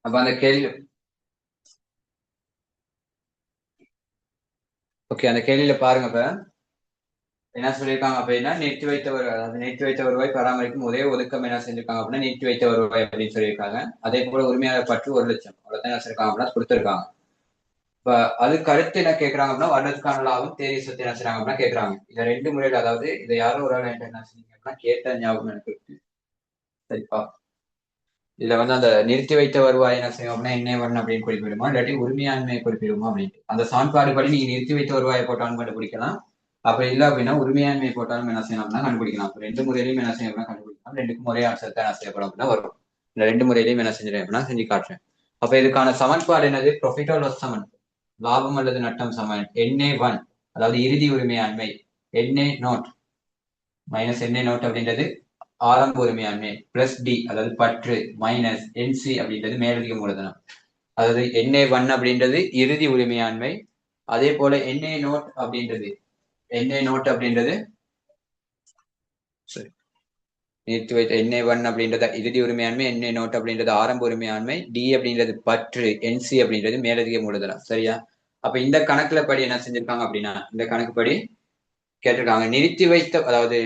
அப்ப அந்த கேள்வி ஓகே, அந்த கேள்வியில பாருங்க. இப்ப என்ன சொல்லியிருக்காங்க அப்படின்னா, நிறுத்தி வைத்த வருவாய், அதாவது நிறுத்தி வைத்த வருவாய் பராமரிக்கும் ஒரே ஒதுக்கம் என்ன செஞ்சிருக்காங்க அப்படின்னா நிறுத்தி வைத்த வருவாய் அப்படின்னு சொல்லியிருக்காங்க. அதே போல உரிமையாளர் பற்று 1,00,000 அவ்வளவுதான் என்ன செஞ்சிருக்காங்க அப்படின்னா கொடுத்திருக்காங்க. இப்ப அதுக்கு அடுத்து என்ன கேட்கறாங்க அப்படின்னா வருடத்துக்கான லாபம் தேதி சொத்து என்ன செய்றாங்க அப்படின்னா கேட்கறாங்க. இதை ரெண்டு முறையில, அதாவது இதை யாரோ ஒரு ஆள் என்கிட்ட என்ன செஞ்சீங்க அப்படின்னா கேட்ட ஞாபகம் எனக்கு இருக்கு. சரிப்பா, இதுல வந்து அந்த நிறுத்தி வைத்த வருவாய் என்ன செய்யும் அப்படின்னா என்ன வரணும் அப்படின்னு குறிப்பிடுமா, இல்லாட்டி உரிமையாண்மையை குறிப்பிடுமா அப்படின்ட்டு அந்த சமன்பாடு படி நீங்க நிறுத்தி வைத்த வருவாயை போட்டாலும் கண்டுபிடிக்கலாம். அப்படி இல்லை அப்படின்னா உரிமையாண்மையை போட்டாலும் என்ன செய்யணும் அப்படின்னா கண்டுபிடிக்கலாம். அப்ப ரெண்டு முறையிலையும் என்ன செய்யும் அப்படின்னா கண்டுபிடிக்கலாம். ரெண்டுக்கும் ஒரே ஆன்சர் தான் என்ன செய்யப்படும் அப்படின்னா வரும். இந்த ரெண்டு முறையிலையும் என்ன செஞ்சிடும் அப்படின்னா செஞ்சு காட்டுறேன். அப்ப இதுக்கான சமன்பாடு என்னது? ப்ரொஃபிட் ஆர் லாஸ் சமன், லாபம் அல்லது நட்டம் சமன். NA1 அதாவது இறுதி உரிமையாண்மை, NA0 மைனஸ் NA0 அப்படின்றது ஆரம்ப உரிமையாண்மை, பிளஸ் டி அதாவது பற்று, மைனஸ் NC அப்படின்றது மேலதிக மூலதனம். அதாவது NA1 அப்படின்றது இறுதி உரிமையாண்மை, அதே போல NA0 அப்படின்றது சரி நிறுத்தி வைத்த NA1 அப்படின்றது இறுதி உரிமையாண்மை, NA0 அப்படின்றது ஆரம்ப உரிமையாண்மை, டி அப்படின்றது பற்று, NC அப்படின்றது மேலதிக மூலதனம். சரியா? அப்ப இந்த கணக்குல படி என்ன செஞ்சிருக்காங்க அப்படின்னா, இந்த கணக்கு படி கேட்டிருக்காங்க நிறுத்தி வைத்த, அதாவது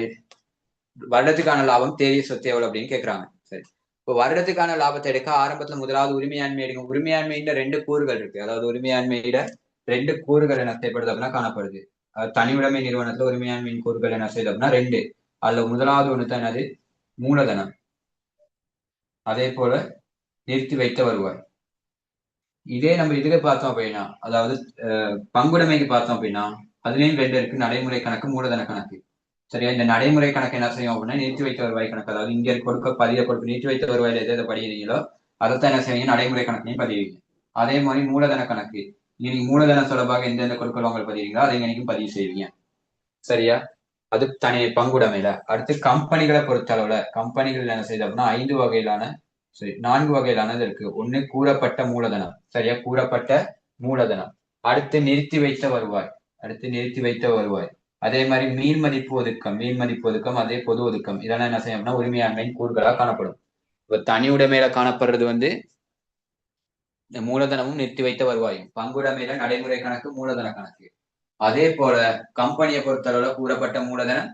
வருடத்துக்கான லாபம் தேதிய சொத்து எவ்வளவு அப்படின்னு கேட்கறாங்க. சரி, இப்போ வருடத்துக்கான லாபத்தை எடுக்க ஆரம்பத்துல முதலாவது உரிமையாண்மை எடுக்கும். உரிமையாண்மையில ரெண்டு கூறுகள் இருக்கு. அதாவது உரிமையாண்மையில ரெண்டு கூறுகள் என்ன செய்யப்படுது அப்படின்னா காணப்படுது. தனியுடைமை நிறுவனத்துல உரிமையாண்மையின் கூறுகள் என்ன செய்யுது அப்படின்னா ரெண்டு. அதுல முதலாவது ஒண்ணு தான் என்னது? மூலதனம். அதே போல நிறுத்தி வைத்த வருவாய். இதே நம்ம இதுல பார்த்தோம் அப்படின்னா, அதாவது பங்குடைமைக்கு பார்த்தோம் அப்படின்னா அதுலயும் ரெண்டு இருக்கு, நடைமுறை கணக்கு, மூலதன கணக்கு. சரியா? இந்த நடைமுறை கணக்கு என்ன செய்யும் அப்படின்னா நிறுத்தி வைத்த வருவாய் கணக்கு, அதாவது இங்க கொடுக்க பதிய கொடுக்க நிறுத்தி வைத்த வருவாயில எதை படிக்கிறீங்களோ அதைத்தான் என்ன செய்வீங்க நடைமுறை கணக்கையும் பதிவீங்க. அதே மாதிரி மூலதன கணக்கு, நீங்க மூலதன தொடர்பாக எந்தெந்த கொடுக்கல் வாங்கல் பதிவீங்களோ அதை இன்னைக்கும் பதிவு செய்வீங்க. சரியா? அது தனி பங்குடைமையில. அடுத்து கம்பெனிகளை பொறுத்த அளவுல கம்பெனிகள் என்ன செய்யுது அப்படின்னா ஐந்து வகையிலான, சரி நான்கு வகையிலானது இருக்கு. ஒண்ணு கூறப்பட்ட மூலதனம். சரியா? கூறப்பட்ட மூலதனம். அடுத்து நிறுத்தி வைத்த வருவாய், அதே மாதிரி மீள் மதிப்பு ஒதுக்கம், அதே பொது ஒதுக்கம். இதெல்லாம் என்ன செய்யும் அப்படின்னா உரிமையாண்மையின் கூறுகளா காணப்படும். இப்ப தனி உடைமையில காணப்படுறது வந்து இந்த மூலதனமும் நிறுத்தி வைத்த வருவாயும், பங்குடைமையில நடைமுறை கணக்கு, மூலதன கணக்கு. அதே போல கம்பெனியை பொறுத்தளவுல கூறப்பட்ட மூலதனம்,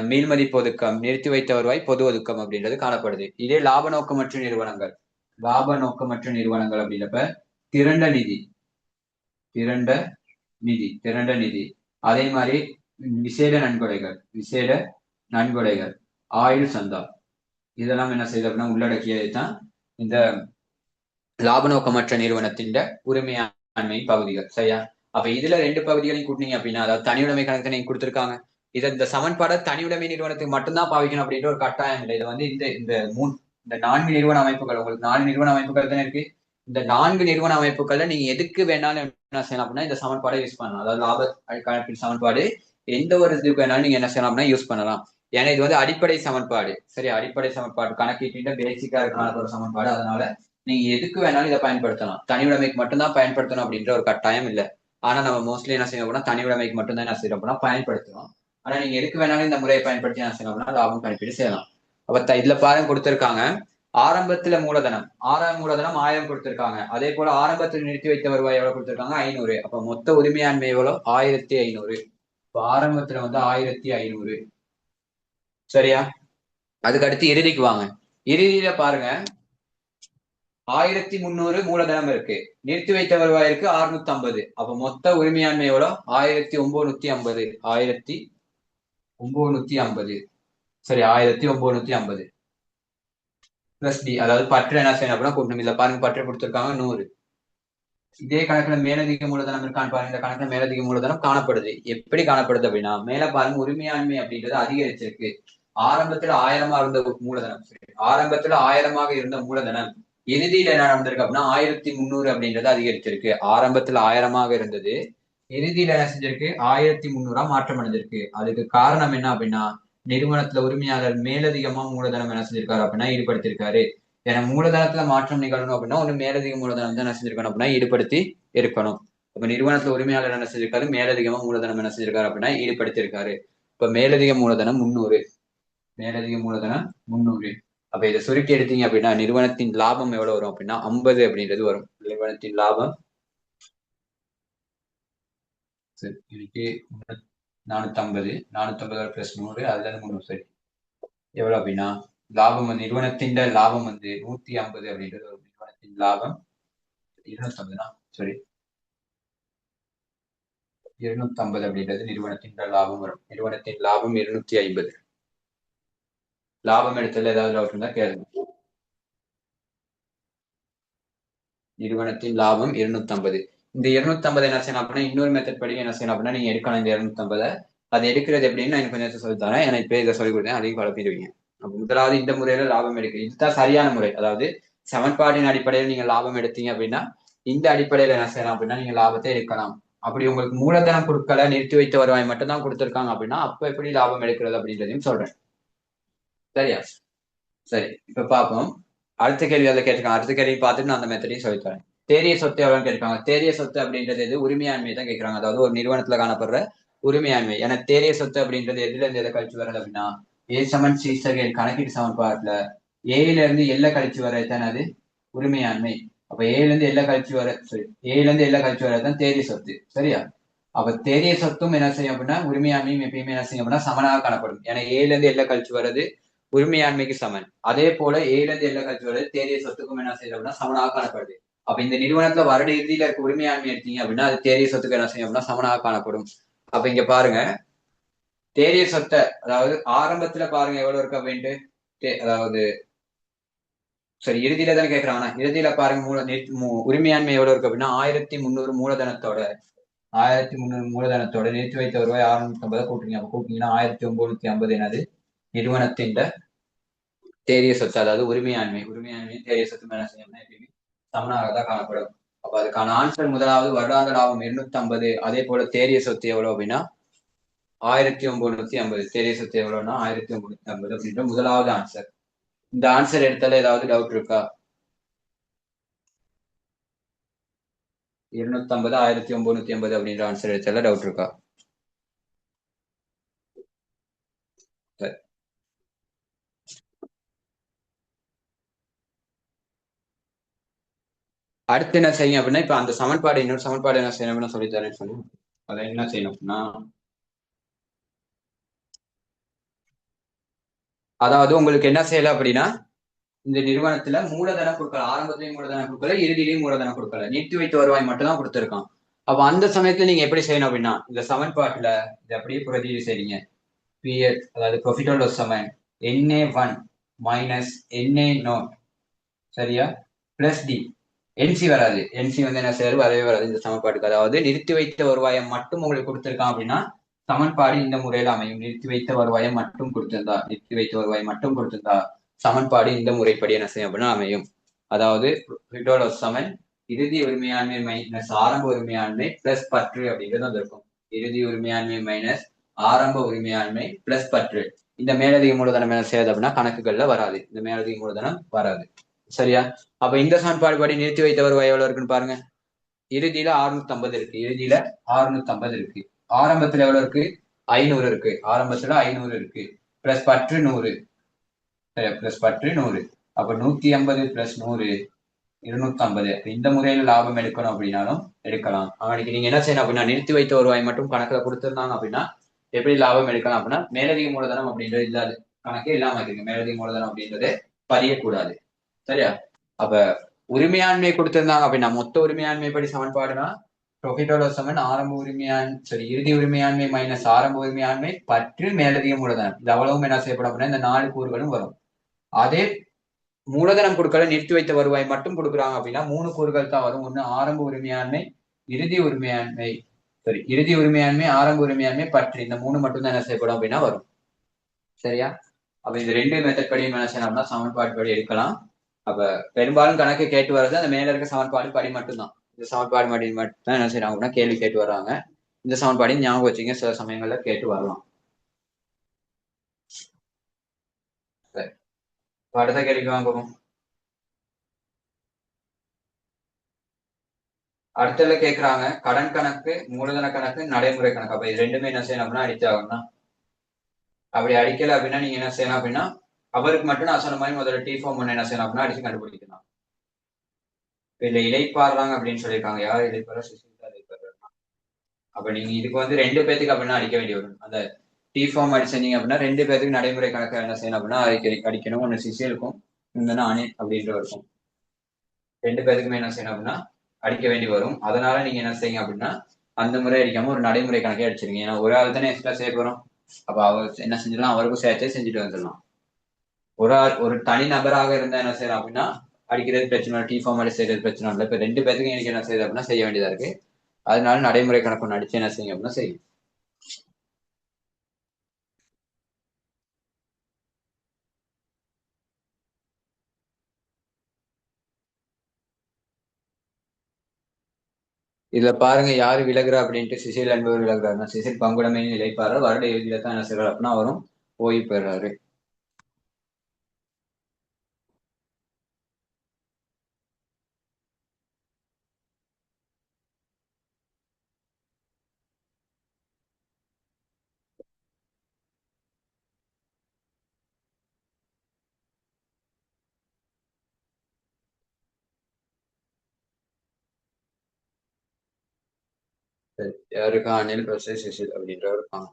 மீள்மதிப்பு ஒதுக்கம், நிறுத்தி வைத்த வருவாய், பொது ஒதுக்கம் அப்படின்றது காணப்படுது. இதே லாப நோக்கமற்ற நிறுவனங்கள் அப்படின்றப்ப திரண்ட நிதி, அதே மாதிரி விசேட நன்கொடைகள், ஆயுள் சந்தா, இதெல்லாம் என்ன செய்யுது அப்படின்னா உள்ளடக்கியதுதான் இந்த லாப நோக்கமற்ற நிறுவனத்தின் உரிமையாண்மை பகுதிகள். சரியா? அப்ப இதுல ரெண்டு பகுதிகளையும் கூட்டினீங்க அப்படின்னா, அதாவது தனியுடைமை கணக்கு நீங்க கொடுத்திருக்காங்க. இந்த சமன்பாடை தனியுடைமை நிறுவனத்துக்கு மட்டும்தான் பாவிக்கணும் அப்படின்ற ஒரு கட்டாயம் இல்லை. இது வந்து இந்த நான்கு நிறுவன அமைப்புகள், உங்களுக்கு நாலு நிறுவன அமைப்புகள் தானே இருக்கு. இந்த நான்கு நிறுவன அமைப்புகள்ல நீங்க எதுக்கு வேணாலும் என்ன செய்யலாம் அப்படின்னா இந்த சமன்பாடை யூஸ் பண்ணலாம். அதாவது லாப கணக்கின் சமன்பாடு எந்த ஒரு இதுக்கு வேணாலும் நீங்க என்ன செய்யலாம் அப்படின்னா யூஸ் பண்ணலாம். ஏன்னா இது வந்து அடிப்படை சமன்பாடு. சரி, அடிப்படை சமன்பாடு கணக்கீட்டு பேசிக்கா இருக்கான ஒரு சமன்பாடு. அதனால நீங்க எதுக்கு வேணாலும் இதை பயன்படுத்தலாம். தனி உடைமைக்கு மட்டும்தான் பயன்படுத்தணும் அப்படின்ற ஒரு கட்டாயம் இல்லை. ஆனா நம்ம மோஸ்ட்லி என்ன செய்யணும் அப்படின்னா தனி உடைமைக்கு மட்டும்தான் என்ன செய்யறோம் அப்படின்னா பயன்படுத்தணும். ஆனா நீங்க எதுக்கு வேணாலும் இந்த முறையை பயன்படுத்தி என்ன செய்யணும் அப்படின்னா லாபம் கணக்கீடு செய்யலாம். அப்ப இதுல பாருங்க கொடுத்திருக்காங்க, ஆரம்பத்துல மூலதனம் 1000 கொடுத்திருக்காங்க. அதே போல ஆரம்பத்தில் நிறுத்தி வைத்த வருவாய் எவ்வளவு கொடுத்திருக்காங்க? 500. அப்ப மொத்த உரிமையாண்மை எவ்வளவு? 1500. இப்ப ஆரம்பத்துல வந்து 1500. சரியா? அதுக்கு அடுத்து இறுதிக்கு வாங்க. இறுதியில பாருங்க 1300 மூலதனம் இருக்கு, நிறுத்தி வைத்த வருவாய் இருக்கு 650. அப்ப மொத்த உரிமையாண்மை எவ்வளவு? 1950. சரி, 1950 பிளஸ் டி, அதாவது பற்று என்ன செய்யணும் அப்படின்னா கூட்டணும். இதுல பாருங்க பற்று கொடுத்திருக்காங்க 100. இதே கணக்குல மேலதிக மூலதனம் இருக்கான்னு பாருங்க. இந்த கணக்குல மேலதிக மூலதனம் காணப்படுது. எப்படி காணப்படுது அப்படின்னா மேல பாருங்க உரிமையாண்மை அப்படின்றது அதிகரிச்சிருக்கு. ஆரம்பத்துல 1000 இருந்த மூலதனம், ஆரம்பத்துல 1000 இருந்த மூலதனம் இறுதியில என்ன நடந்திருக்கு அப்படின்னா 1300 அப்படின்றது அதிகரிச்சிருக்கு. ஆரம்பத்துல 1000 இருந்தது, இறுதியில என்ன செஞ்சிருக்கு? 1300 மாற்றம் அடைஞ்சிருக்கு. அதுக்கு காரணம் என்ன அப்படின்னா நிறுவனத்துல உரிமையாளர் மேலதிகமா மூலதனம் என்ன செஞ்சிருக்காரு அப்படின்னா ஈடுபடுத்திருக்காரு. ஏன்னா மூலதனத்துல மாற்றம் நிகழணும் அப்படின்னா ஒண்ணு மேலதிக மூலதனம் தான் என்ன செஞ்சிருக்கணும் அப்படின்னா ஈடுபடுத்தி இருக்கணும். இப்ப நிறுவனத்துல உரிமையாளர் என்ன செஞ்சிருக்காரு? மேலதிகமா மூலதனம் என்ன செஞ்சிருக்காரு அப்படின்னா ஈடுபடுத்தி இருக்காரு. இப்ப மேலதிக மூலதனம் 300. அப்ப இதை சுருக்கி எடுத்தீங்க அப்படின்னா நிறுவனத்தின் லாபம் எவ்வளவு வரும் அப்படின்னா 50 அப்படின்றது வரும். நிறுவனத்தின் லாபம் சரி இன்னைக்கு 450 பிளஸ் 100 அதுல இருந்து 300 சரி எவ்வளவு அப்படின்னா லாபம் வந்து நிறுவனத்தின் லாபம் வந்து 150 அப்படின்றது ஒரு நிறுவனத்தின் லாபம் 250 சரி 250 அப்படின்றது நிறுவனத்தின் லாபம் வரும். நிறுவனத்தின் லாபம் 250. லாபம் எடுத்ததுல ஏதாவது டவுட் இருந்தா கேளுங்க. நிறுவனத்தின் லாபம் 250. இந்த 250 என்ன செய்யணும் அப்படின்னா இன்னொரு மெத்தட் படி என்ன செய்யணும் அப்படின்னா நீங்க எடுக்கலாம் இந்த 250. அது எடுக்கிறது எப்படின்னு நான் கொஞ்சம் சொல்லி தரேன். எனக்கு இப்ப இதை சொல்லிக் கொடுத்தேன் அதையும் குழப்பிடுவீங்க. முதலாவது இந்த முறையில லாபம் எடுக்க இதுதான் சரியான முறை. அதாவது சமன்பாட்டின் அடிப்படையில் நீங்க லாபம் எடுத்தீங்க அப்படின்னா இந்த அடிப்படையில என்ன செய்யலாம் அப்படின்னா நீங்க லாபத்தை எடுக்கலாம். அப்படி உங்களுக்கு மூலதன பொருட்களை நிறுத்தி வைத்த வருவாய் மட்டும் தான் கொடுத்திருக்காங்க அப்படின்னா அப்ப எப்படி லாபம் எடுக்கிறது அப்படின்றதையும் சொல்றேன். சரியா? சரி இப்ப பார்ப்போம். அடுத்த கேள்வி அதில் கேட்டிருக்காங்க. அடுத்த கேள்வி பார்த்துட்டு நான் அந்த மெத்தடையும் சொல்லித்தரேன். தேரிய சொத்து எவ்வளவு கேட்பாங்க. தேரிய சொத்து அப்படின்றது எது உரிமையாண்மை தான் கேட்கறாங்க. அதாவது ஒரு நிறுவனத்துல காணப்படுற உரிமையாண்மை. ஏன்னா தேரிய சொத்து அப்படின்றது எதுல இருந்து எதை கழிச்சு வர்றது அப்படின்னா ஏ சமன் சி சகேல் கணக்கீட்டு சமன்பாட்டுல ஏல இருந்து எல்ல கழிச்சு வர்றதுதான் அது உரிமையாண்மை. அப்ப ஏல இருந்து எல்ல கழிச்சு வர சரி ஏல இருந்து எல்ல கழிச்சு வர்றதுதான் தேரிய சொத்து. சரியா? அப்ப தேரிய சொத்தும் என்ன செய்யும் அப்படின்னா உரிமையாண்மையும் எப்பயுமே என்ன செய்யும் அப்படின்னா சமனாக காணப்படும். ஏன்னா ஏல இருந்து எல்ல கழிச்சு வர்றது உரிமையாண்மைக்கு சமன். அதே போல ஏல இருந்து எல்ல கழிச்சு வர்றது தேரிய சொத்துக்கும் என்ன செய்யும் அப்படின்னா சமனாக காணப்படுது. அப்ப இந்த நிறுவனத்துல வருட இறுதியில இருக்க உரிமையாண்மை எடுத்தீங்க அப்படின்னா அது தேரிய சொத்துக்கு என்ன செய்யும் அப்படின்னா சமனாக காணப்படும். அப்ப இங்க பாருங்க தேரிய சொத்தை அதாவது ஆரம்பத்துல பாருங்க எவ்வளவு இருக்கு அப்படின்ட்டு அதாவது சரி இறுதியில தானே கேட்கறாங்க. இறுதியில பாருங்க உரிமையாண்மை எவ்வளவு இருக்கு அப்படின்னா 1300 மூலதனத்தோட 1300 மூலதனத்தோட நிறுத்தி வைத்த வருவாய் 650 கூட்டுறீங்க. அப்ப கூட்டிங்கன்னா 1950 என்னது நிறுவனத்தின் தேரிய சொத்து அதாவது உரிமையாண்மை தேரிய சொத்து என்ன செய்யணும்னா எப்பயுமே சமனாக தான் காணப்படும். அப்ப அதுக்கான ஆன்சர் முதலாவது வருடாந்த லாபம் 250. அதே போல தேரிய சொத்து எவ்வளவு அப்படின்னா 1950. தேரிய சொத்து எவ்வளவுன்னா 1950 அப்படின்ற முதலாவது ஆன்சர். இந்த ஆன்சர் எடுத்தால ஏதாவது டவுட் இருக்கா? 250 1950 அப்படின்ற ஆன்சர் எடுத்தால டவுட் இருக்கா? சரி அடுத்து என்ன செய்யும் அப்படின்னா இப்ப அந்த சமன்பாடு இன்னொரு சமன்பாடு என்ன செய்யணும் அப்படின்னு சொல்லித்தரேன்னு சொல்லி அதை என்ன செய்யணும் அப்படின்னா அதாவது உங்களுக்கு என்ன செய்யல அப்படின்னா இந்த நிறுவனத்துல மூலதன கொடுக்கல ஆரம்பத்திலையும் மூலதன கொடுக்கல இறுதியிலையும் மூலதன கொடுக்கல நிறுத்தி வைத்து வருவாய் மட்டும் தான் கொடுத்துருக்கான். அப்ப அந்த சமயத்துல நீங்க எப்படி செய்யணும் அப்படின்னா இந்த சமன்பாட்டுல இதை அப்படியே பிரதிநிதி செய்றீங்க. பிஎஸ் அதாவது ப்ராஃபிட் ஆர் லாஸ் சமன் NA1 மைனஸ் NA0 சரியா பிளஸ் டி. என்சி வராது. என்சி வந்து என்ன செய்யாது வரவே வராது இந்த சமன்பாட்டுக்கு. அதாவது நிறுத்தி வைத்த வருவாயை மட்டும் உங்களுக்கு கொடுத்திருக்கான் அப்படின்னா சமன்பாடு இந்த முறையில அமையும். நிறுத்தி வைத்த வருவாயை மட்டும் கொடுத்திருந்தா சமன்பாடு இந்த முறைப்படி என்ன செய்யும் அப்படின்னா அமையும். அதாவது சமன் இறுதி உரிமையாண்மை மைனஸ் ஆரம்ப உரிமையாண்மை பிளஸ் பற்று அப்படிங்கிறது வந்திருக்கும். இறுதி உரிமையாண்மை மைனஸ் ஆரம்ப உரிமையாண்மை பிளஸ் பற்று. இந்த மேலதிக மூலதனம் என்ன செய்யாது அப்படின்னா கணக்குகள்ல வராது. இந்த மேலதிக மூலதனம் வராது. சரியா? அப்ப இந்த சமன்பாடு படி நிறுத்தி வைத்த வருவாய் எவ்வளவு இருக்குன்னு பாருங்க. இறுதியில 650 இருக்கு. இறுதியில 650 இருக்கு. ஆரம்பத்துல எவ்வளவு இருக்கு 500 இருக்கு. ஆரம்பத்துல 500 இருக்கு. பிளஸ் பற்று 100 பிளஸ் பற்று 100. அப்ப 150 பிளஸ் 100 250. இந்த முறையில லாபம் எடுக்கணும் அப்படின்னாலும் எடுக்கலாம். அவனுக்கு நீங்க என்ன செய்யணும் அப்படின்னா நிறுத்தி வைத்த வருவாய் மட்டும் கணக்குல கொடுத்திருந்தாங்க அப்படின்னா எப்படி லாபம் எடுக்கலாம் அப்படின்னா மேலதிக மூலதனம் அப்படின்றது இல்லாது கணக்கே இல்லாம இருக்கு. மேலதிக மூலதனம் அப்படின்றது பதியக்கூடாது. சரியா? அப்ப உரிமையாண்மை கொடுத்திருந்தாங்க அப்படின்னா மொத்த உரிமையாண்மை படி சமன்பாடுனா ப்ராஃபிட்டோட சமன் இறுதி உரிமையாண்மை மைனஸ் ஆரம்ப உரிமையாண்மை பற்று மேலதிக மூலதனம் இது அவ்வளவும் என்ன செய்யப்படும் அப்படின்னா இந்த 4 கூறுகளும் வரும். அதே மூலதனம் கொடுக்கல நிறுத்தி வைத்த வருவாய் மட்டும் கொடுக்குறாங்க அப்படின்னா 3 கூறுகள் தான் வரும். ஒண்ணு ஆரம்ப உரிமையாண்மை இறுதி உரிமையாண்மை ஆரம்ப உரிமையாண்மை பற்று. இந்த 3 மட்டும் தான் என்ன செய்யப்படும் அப்படின்னா வரும். சரியா? அப்ப இந்த 2 மெத்தட் படியும் என்ன செய்யணும்னா சமன்பாடு படி எடுக்கலாம். அப்ப பெரும்பாலும் கணக்கு கேட்டு வர்றது அந்த மேல இருக்க சமன்பாடு படி மட்டும்தான். இந்த சமன்பாடு மட்டும் தான் என்ன செய்யறாங்க அப்படின்னா கேள்வி கேட்டு வர்றாங்க. இந்த சமன்பாடையும் ஞாபகம் வச்சுங்க சில சமயங்கள்ல கேட்டு வரலாம். சரி அடுத்த கேள்விக்கு வாங்குவோம். அடுத்ததுல கேட்கறாங்க கடன் கணக்கு மூலதன கணக்கு நடைமுறை கணக்கு. அப்ப இது ரெண்டுமே என்ன செய்யணும் அப்படின்னா அடிச்சாகணும்னா அப்படி அடிக்கல அப்படின்னா நீங்க என்ன செய்யலாம் அப்படின்னா அவருக்கு மட்டும் நான் சொன்ன மாதிரி முதல்ல டி ஃபார்ம் ஒன்று என்ன செய்யணும் அப்படின்னா அடிச்சு கண்டுபிடிக்கலாம். இல்ல இலைப்பாடுறாங்க அப்படின்னு சொல்லியிருக்காங்க. யார் இலைப்பாடுறா? சுசிதா இலைப்பாடுறா. அப்ப நீங்க இதுக்கு வந்து 2 பேத்துக்கு அப்படின்னா அடிக்க வேண்டி வரும். அந்த டி ஃபார்ம் அடிச்சீங்க அப்படின்னா 2 பேத்துக்கு நடைமுறை கணக்கு என்ன செய்யணும் அப்படின்னா அடிக்கணும். ஒன்று சிசிலுக்கும் இன்னொன்னு அனில் அப்படின்ற இருக்கும். 2 பேத்துக்குமே என்ன செய்யணும் அப்படின்னா அடிக்க வேண்டி வரும். அதனால நீங்க என்ன செய்யுங்க அப்படின்னா அந்த முறை அடிக்காம ஒரு நடைமுறை கணக்கே அடிச்சிருங்க. ஏன்னா ஒரு ஆள் தானே எக்ஸ்ட்ரா செய்ய போறோம். அப்ப அவர் என்ன செஞ்சிடலாம், அவருக்கும் சேர்த்தே செஞ்சுட்டு வந்துடலாம். ஒரு தனி நபராக இருந்தா என்ன செய்யலாம் அப்படின்னா அடிக்கிறது பிரச்சனை, டி ஃபார்ம் அடி செய்யறது பிரச்சனை இல்லை. இப்ப 2 பேத்துக்கும் எனக்கு என்ன செய்யுது அப்படின்னா செய்ய வேண்டியதா இருக்கு. அதனால நடைமுறை கணக்கு ஒன்று அடிச்சு என்ன செய்யுங்க அப்படின்னா செய்யும். இதுல பாருங்க யாரு விலகுறா அப்படின்ட்டு சிசில் என்பவர் விலகுறாருன்னா சிசில் பங்குடமை நிலைப்பாரு வருட இறுதியில தான் என்ன செய்யறாரு அப்படின்னா அவரும் ஓய்வு பெறாரு. யாருக்கா அனில் பிளஸ் சிசில் அப்படின்றவர் இருப்பாங்க.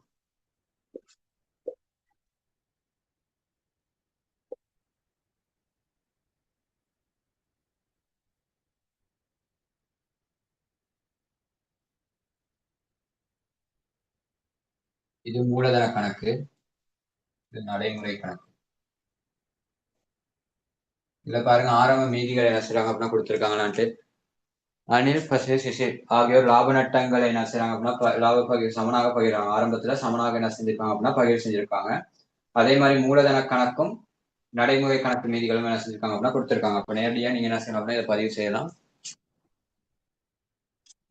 இது மூலதன கணக்கு, இது நடைமுறை கணக்கு. இதுல பாருங்க ஆரம்ப மீதிகளை என்ன செய்றாங்க அப்படின்னா கொடுத்துருக்காங்களான்ட்டு. அனில் பிளஸ் சிசில் ஆகியோர் லாப நட்டங்களை என்ன செய்றாங்க அப்படின்னா லாப பகிர் சமனாக பகிர்றாங்க. ஆரம்பத்துல சமனாக என்ன செஞ்சிருக்காங்க அப்படின்னா பகிர் செஞ்சிருக்காங்க. அதே மாதிரி மூலதன கணக்கும் நடைமுறை கணக்கு மீதிகளும் என்ன செஞ்சிருக்காங்க அப்படின்னா கொடுத்துருக்காங்க. அப்ப நேரடியா நீங்க என்ன செய்யணும் அப்படின்னா இதை பதிவு செய்யலாம்.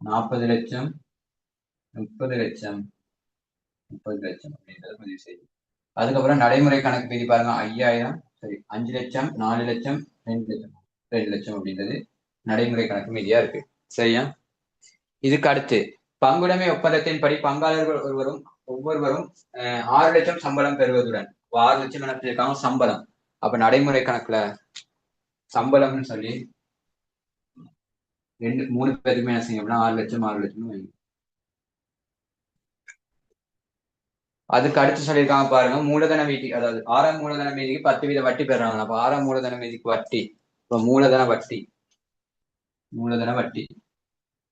40 லட்சம், 30 லட்சம், 30 லட்சம் அப்படின்றத பதிவு செய்யும். அதுக்கப்புறம் நடைமுறை கணக்கு மீதி பாருங்க 5000, சரி 5 லட்சம், 4 லட்சம், 2 லட்சம், 2 லட்சம் அப்படின்றது நடைமுறை கணக்கு மீதியா இருக்கு. சரியா? இதுக்கு அடுத்து பங்குடைமை ஒப்பந்தத்தின்படி பங்காளர்கள் ஒவ்வொருவரும் 6 லட்சம் சம்பளம் பெறுவதுடன் 6 லட்சம் என்ன சொல்லியிருக்காங்க சம்பளம். அப்ப நடைமுறை கணக்குல சம்பளம்னு சொல்லி 3 பேருக்குமே என்ன செய்யும் அப்படின்னா 6 லட்சம் 6 லட்சம் வைங்க. அதுக்கு அடுத்து சொல்லியிருக்காங்க பாருங்க மூலதன மீதி, அதாவது ஆறாம் மூலதன மீதிக்கு 10% வட்டி பெறாங்க. அப்ப ஆறாம் மூலதன மீதிக்கு வட்டி, இப்ப மூலதன வட்டி, மூலதன வட்டி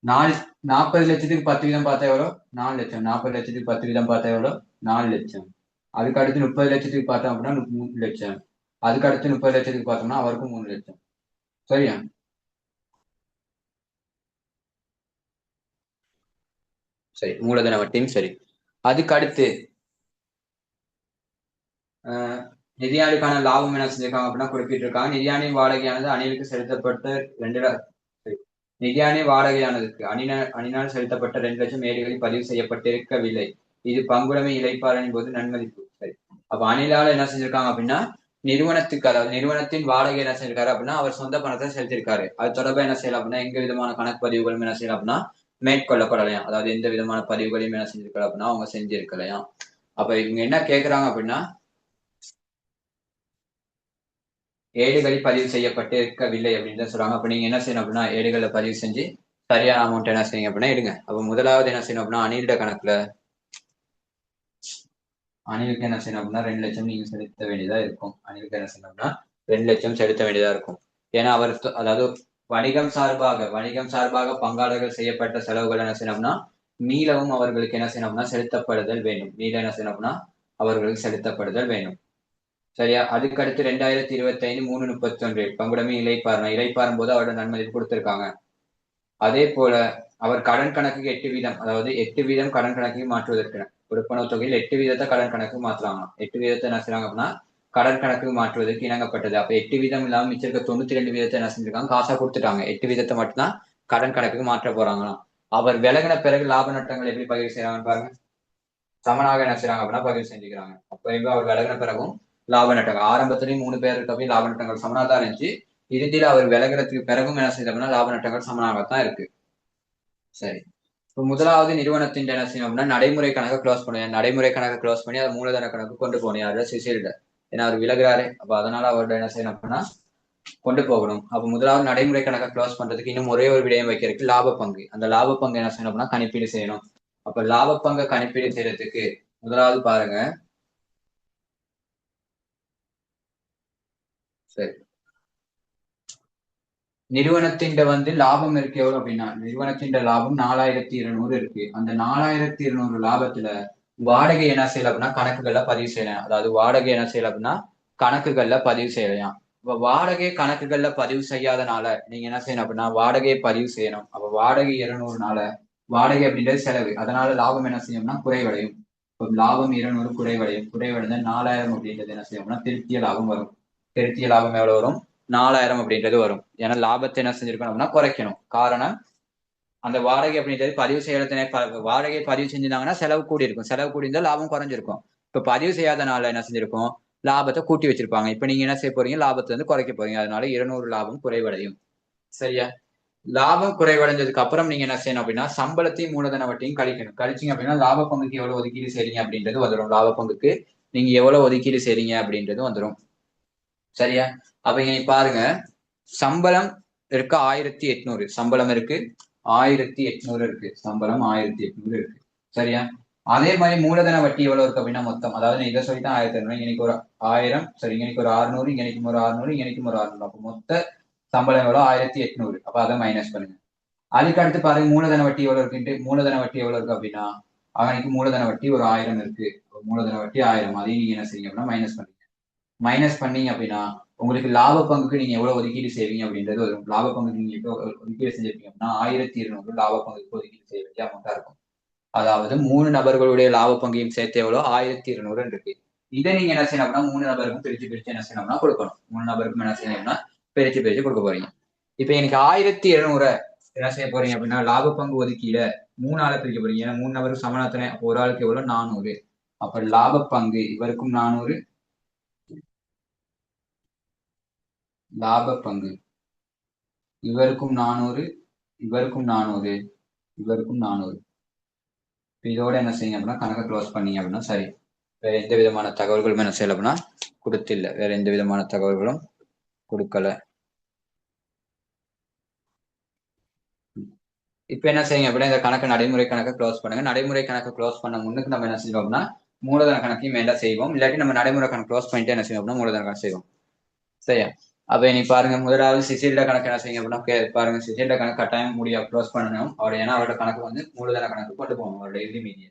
40 லட்சத்துக்கு 10% பார்த்தா எவ்வளோ? 4 லட்சம். 40 லட்சத்துக்கு 10% பார்த்தா எவ்வளோ? 4 லட்சம். அதுக்கு அடுத்து 30 லட்சத்துக்கு பார்த்தோம் அப்படின்னா 3 லட்சம். அதுக்கு அடுத்து 30 லட்சத்துக்கு பார்த்தோம்னா அவருக்கும் 3 லட்சம். சரியா? சரி, மூலதன வட்டியும் சரி. அதுக்கு அடுத்து நிதியாண்டிற்கான லாபம் என்ன செஞ்சிருக்காங்க அப்படின்னா குறிப்பிட்டிருக்காங்க. நிதியாண்டி வாடகையானது அணிலுக்கு செலுத்தப்பட்ட 2 நிதியாணி வாடகையானதுக்கு அணினால் செலுத்தப்பட்ட 2 லட்சம் ஏடுகளில் பதிவு செய்யப்பட்டிருக்கவில்லை. இது பங்குடைமை இழைப்பாளரின் போது நன்மதிப்பு. சரி, அப்ப அணிலால என்ன செஞ்சிருக்காங்க அப்படின்னா நிறுவனத்துக்கு, அதாவது நிறுவனத்தின் வாடகை என்ன செஞ்சிருக்காரு அப்படின்னா அவர் சொந்த பணத்தை செலுத்திருக்காரு. அது தொடர்பா என்ன செய்யலாம் அப்படின்னா எங்க விதமான கணக்கு பதிவுகளும் என்ன செய்யலாம் அப்படின்னா மேற்கொள்ளப்படலையாம். அதாவது எந்த விதமான பதிவுகளையும் என்ன செஞ்சிருக்கலாம் அப்படின்னா அவங்க செஞ்சிருக்கலையாம். அப்ப இவங்க என்ன கேக்குறாங்க அப்படின்னா ஏடுகளில் பதிவு செய்யப்பட்டு இருக்கவில்லை அப்படின்னு தான் சொல்றாங்க. அப்ப நீங்க என்ன செய்யணும் அப்படின்னா ஏடுகளை பதிவு செஞ்சு சரியான அமௌண்ட் என்ன செய்யுங்க அப்படின்னா எடுங்க. அப்ப முதலாவது என்ன செய்யணும் அப்படின்னா அணிலிட கணக்குல அணிலுக்கு என்ன செய்யணும் அப்படின்னா 2 லட்சம் நீங்க செலுத்த வேண்டியதா இருக்கும். அணிலுக்கு என்ன செய்யணும் அப்படின்னா 2 லட்சம் செலுத்த வேண்டியதா இருக்கும். ஏன்னா அவர் அதாவது வணிகம் சார்பாக பங்காளர்கள் செய்யப்பட்ட செலவுகள் என்ன செய்யணும் அப்படின்னா மீளவும் அவர்களுக்கு என்ன செய்யணும் அப்படின்னா செலுத்தப்படுதல் வேண்டும். மீள என்ன செய்யணும் அப்படின்னா அவர்களுக்கு செலுத்தப்படுதல் வேண்டும். சரியா? அதுக்கு அடுத்து 2025 3/31 பங்குடைமை இலைப்பாறும் போது அவரோட நன்மதிப்பு கொடுத்திருக்காங்க. அதே போல அவர் கடன் கணக்குக்கு 8% அதாவது 8% கடன் கணக்கு மாற்றுவதற்கு கொடுப்பனவு தொகையில் 8% கடன் கணக்கு மாற்றுறாங்க. 8% என்ன செய்றாங்க அப்படின்னா கடன் கணக்கு மாற்றுவதற்கு இணங்கப்பட்டது. அப்ப 8% இல்லாம மிச்சம் இருக்க 92% என்ன செஞ்சிருக்காங்க காசா கொடுத்துட்டாங்க. 8% மட்டும்தான் கடன் கணக்குக்கு மாற்ற போறாங்களாம். அவர் விலகின பிறகு லாப நட்டங்கள் எப்படி பகிர்வு செய்யறாங்கன்னு பாருங்க. சமனாக என்ன செய்யறாங்க அப்படின்னா பகிர்வு செஞ்சுக்கிறாங்க. அப்ப அவர் விலகின பிறகும் லாப நட்டங்கள் ஆரம்பத்திலையும் 3 பேர் இருக்கப்ப லாப நட்டங்கள் சமனா தான் இருந்துச்சு. இறுதியில அவர் விலகிறதுக்கு பிறகும் என்ன செய்யுது அப்படின்னா லாப நட்டங்கள் சமனாகத்தான் இருக்கு. சரி, இப்போ முதலாவது நிறுவனத்தின் என்ன செய்யணும் அப்படின்னா நடைமுறை கணக்கை க்ளோஸ் பண்ணுவேன். நடைமுறை கணக்கை க்ளோஸ் பண்ணி அதை மூலதன கணக்கு கொண்டு போனேன். அதை சிசில்ட ஏன்னா அவர் விலகுறாரு. அப்ப அதனால அவரோட என்ன செய்யணும் அப்படின்னா கொண்டு போகணும். அப்ப முதலாவது நடைமுறை கணக்கை க்ளோஸ் பண்றதுக்கு இன்னும் ஒரே ஒரு விடயம் வைக்கிறதுக்கு லாப பங்கு. அந்த லாப பங்கு என்ன செய்யணும் அப்படின்னா கணிப்பீடு செய்யணும். அப்ப லாப பங்கை கணிப்பீடு செய்யறதுக்கு முதலாவது பாருங்க. சரி, நிறுவனத்தின் லாபம் இருக்கு எவ்வளவு அப்படின்னா, நிறுவனத்தின் லாபம் 4200 இருக்கு. அந்த 4200 லாபத்துல வாடகை என்ன செய்யல அப்படின்னா கணக்குகள்ல பதிவு செய்யலாம். அதாவது வாடகை என்ன செய்யல அப்படின்னா கணக்குகள்ல பதிவு செய்யலாம். இப்ப வாடகை கணக்குகள்ல பதிவு செய்யாதனால நீங்க என்ன செய்யணும் அப்படின்னா வாடகையை பதிவு செய்யணும். அப்ப வாடகை 200னால வாடகை அப்படின்றது செலவு, அதனால லாபம் என்ன செய்யும்னா குறைவடையும். இப்போ லாபம் 200 குறைவடையும். குறைவடைந்த 4000 அப்படின்றது என்ன செய்யும்னா திருத்திய லாபம் வரும். திருத்திய லாபம் எவ்வளவு வரும்? 4000 அப்படின்றது வரும். ஏன்னா லாபத்தை என்ன செஞ்சிருக்கணும் அப்படின்னா குறைக்கணும். காரணம் அந்த வாடகை அப்படின்றது பதிவு செய்யறதுனே வாடகை பதிவு செஞ்சிருந்தாங்கன்னா செலவு கூடி இருக்கும். செலவு கூடி இருந்தால் லாபம் குறைஞ்சிருக்கும். இப்ப பதிவு செய்யாதனால என்ன செஞ்சிருக்கும்? லாபத்தை கூட்டி வச்சிருப்பாங்க. இப்ப நீங்க என்ன செய்ய போறீங்க? லாபத்தை குறைக்க போறீங்க. அதனால 200 லாபம் குறைவடையும். சரியா? லாபம் குறைவடைஞ்சதுக்கு அப்புறம் நீங்க என்ன செய்யணும் அப்படின்னா சம்பளத்தையும் மூலதன வட்டியும் கழிக்கணும். கழிச்சிங்க அப்படின்னா லாப பங்குக்கு எவ்வளவு ஒதுக்கீடு செய்றீங்க அப்படின்றது வந்துடும். லாப பங்குக்கு நீங்க எவ்வளவு ஒதுக்கீடு செய்றீங்க அப்படின்றது வந்துடும். சரியா? அப்ப இங்க பாருங்க, சம்பளம் இருக்கு 1800. சம்பளம் இருக்கு 1800 இருக்கு. சம்பளம் 1800 இருக்கு. சரியா? அதே மாதிரி மூலதன வட்டி எவ்வளவு இருக்கு அப்படின்னா மொத்தம், அதாவது இதை சொல்லித்தான் 1200. இன்னைக்கு ஒரு 1000, சரி, இன்னைக்கு ஒரு 600, இன்னைக்கு ஒரு 600, இன்னைக்கு ஒரு 600. அப்ப மொத்த சம்பளம் எவ்வளவு? 1800. அப்ப அதை மைனஸ் பண்ணுங்க. அதுக்கு அடுத்து பாருங்க மூலதன வட்டி எவ்வளவு இருக்குன்ட்டு. மூலதன வட்டி எவ்வளவு இருக்கு அப்படின்னா அவனுக்கு மூலதன வட்டி ஒரு 1000 இருக்கு. மூலதன வட்டி 1000. அதையும் நீங்க என்ன செய்யுங்க அப்படின்னா மைனஸ் பண்ணுங்க. மைனஸ் பண்ணீங்க அப்படின்னா உங்களுக்கு லாப பங்குக்கு நீங்க எவ்வளவு ஒதுக்கீடு செய்வீங்க அப்படின்றது வரும். லாப பங்குக்கு நீங்க எவ்வளவு ஒதுக்கீடு செஞ்சிருப்பீங்க அப்படின்னா 1200 லாப பங்குக்கு ஒதுக்கீடு செய்ய வேண்டிய அமௌண்டா இருக்கும். அதாவது 3 நபர்களுடைய லாப பங்கையும் சேர்த்து எவ்வளோ 1200 இருக்கு. இதை நீங்க என்ன செய்யணும் அப்படின்னா 3 நபருக்கும் பிரிச்சு பிரிச்சு என்ன செய்யணும்னா கொடுக்கணும். 3 நபருக்கும் என்ன செய்யணும்னா பிரிச்சு பிரிச்சு கொடுக்க போறீங்க. இப்ப எனக்கு 1700 என்ன செய்ய போறீங்க அப்படின்னா லாப பங்கு ஒதுக்கீட 3 ஆளை பிரிக்க போறீங்க. ஏன்னா 3 நபருக்கு சமனாத்தனை. அப்போ ஒரு ஆளுக்கு எவ்வளவு? 400. அப்ப லாப பங்கு இவருக்கும் 400, லாப பங்கு இவருக்கும் 400, இவருக்கும் 400, இவருக்கும் 400. இதோட என்ன செய்யுங்க அப்படின்னா கணக்கை க்ளோஸ் பண்ணீங்க அப்படின்னா சரி. வேற எந்த விதமான தகவல்களும் என்ன செய்யல அப்படின்னா கொடுத்தில்ல. வேற எந்த விதமான தகவல்களும் கொடுக்கல. இப்ப என்ன செய்யுங்க அப்படின்னா இந்த கணக்கு நடைமுறை கணக்கை க்ளோஸ் பண்ணுங்க. நடைமுறை கணக்கை க்ளோஸ் பண்ண முன்னுக்கு நம்ம என்ன செய்வோம் அப்படின்னா மூலதன கணக்கையும் மேல செய்வோம். இல்லாட்டி நம்ம நடைமுறை கணக்கு க்ளோஸ் பண்ணிட்டு என்ன செய்வோம் அப்படின்னா மூலதன கணக்கு செய்வோம். சரியா? அப்ப நீ பாருங்க, முதலாவது சிசில்ட கணக்கு என்ன செய்யுங்க அப்படின்னா பாருங்க, சிசில்ட கணக்கு கட்டாயம் முடியா க்ளோஸ் பண்ணணும். அவர் ஏன்னா அவரோட கணக்கு மூலதன கணக்கு கொண்டு போகணும். அவரோட இறுதி மீதியை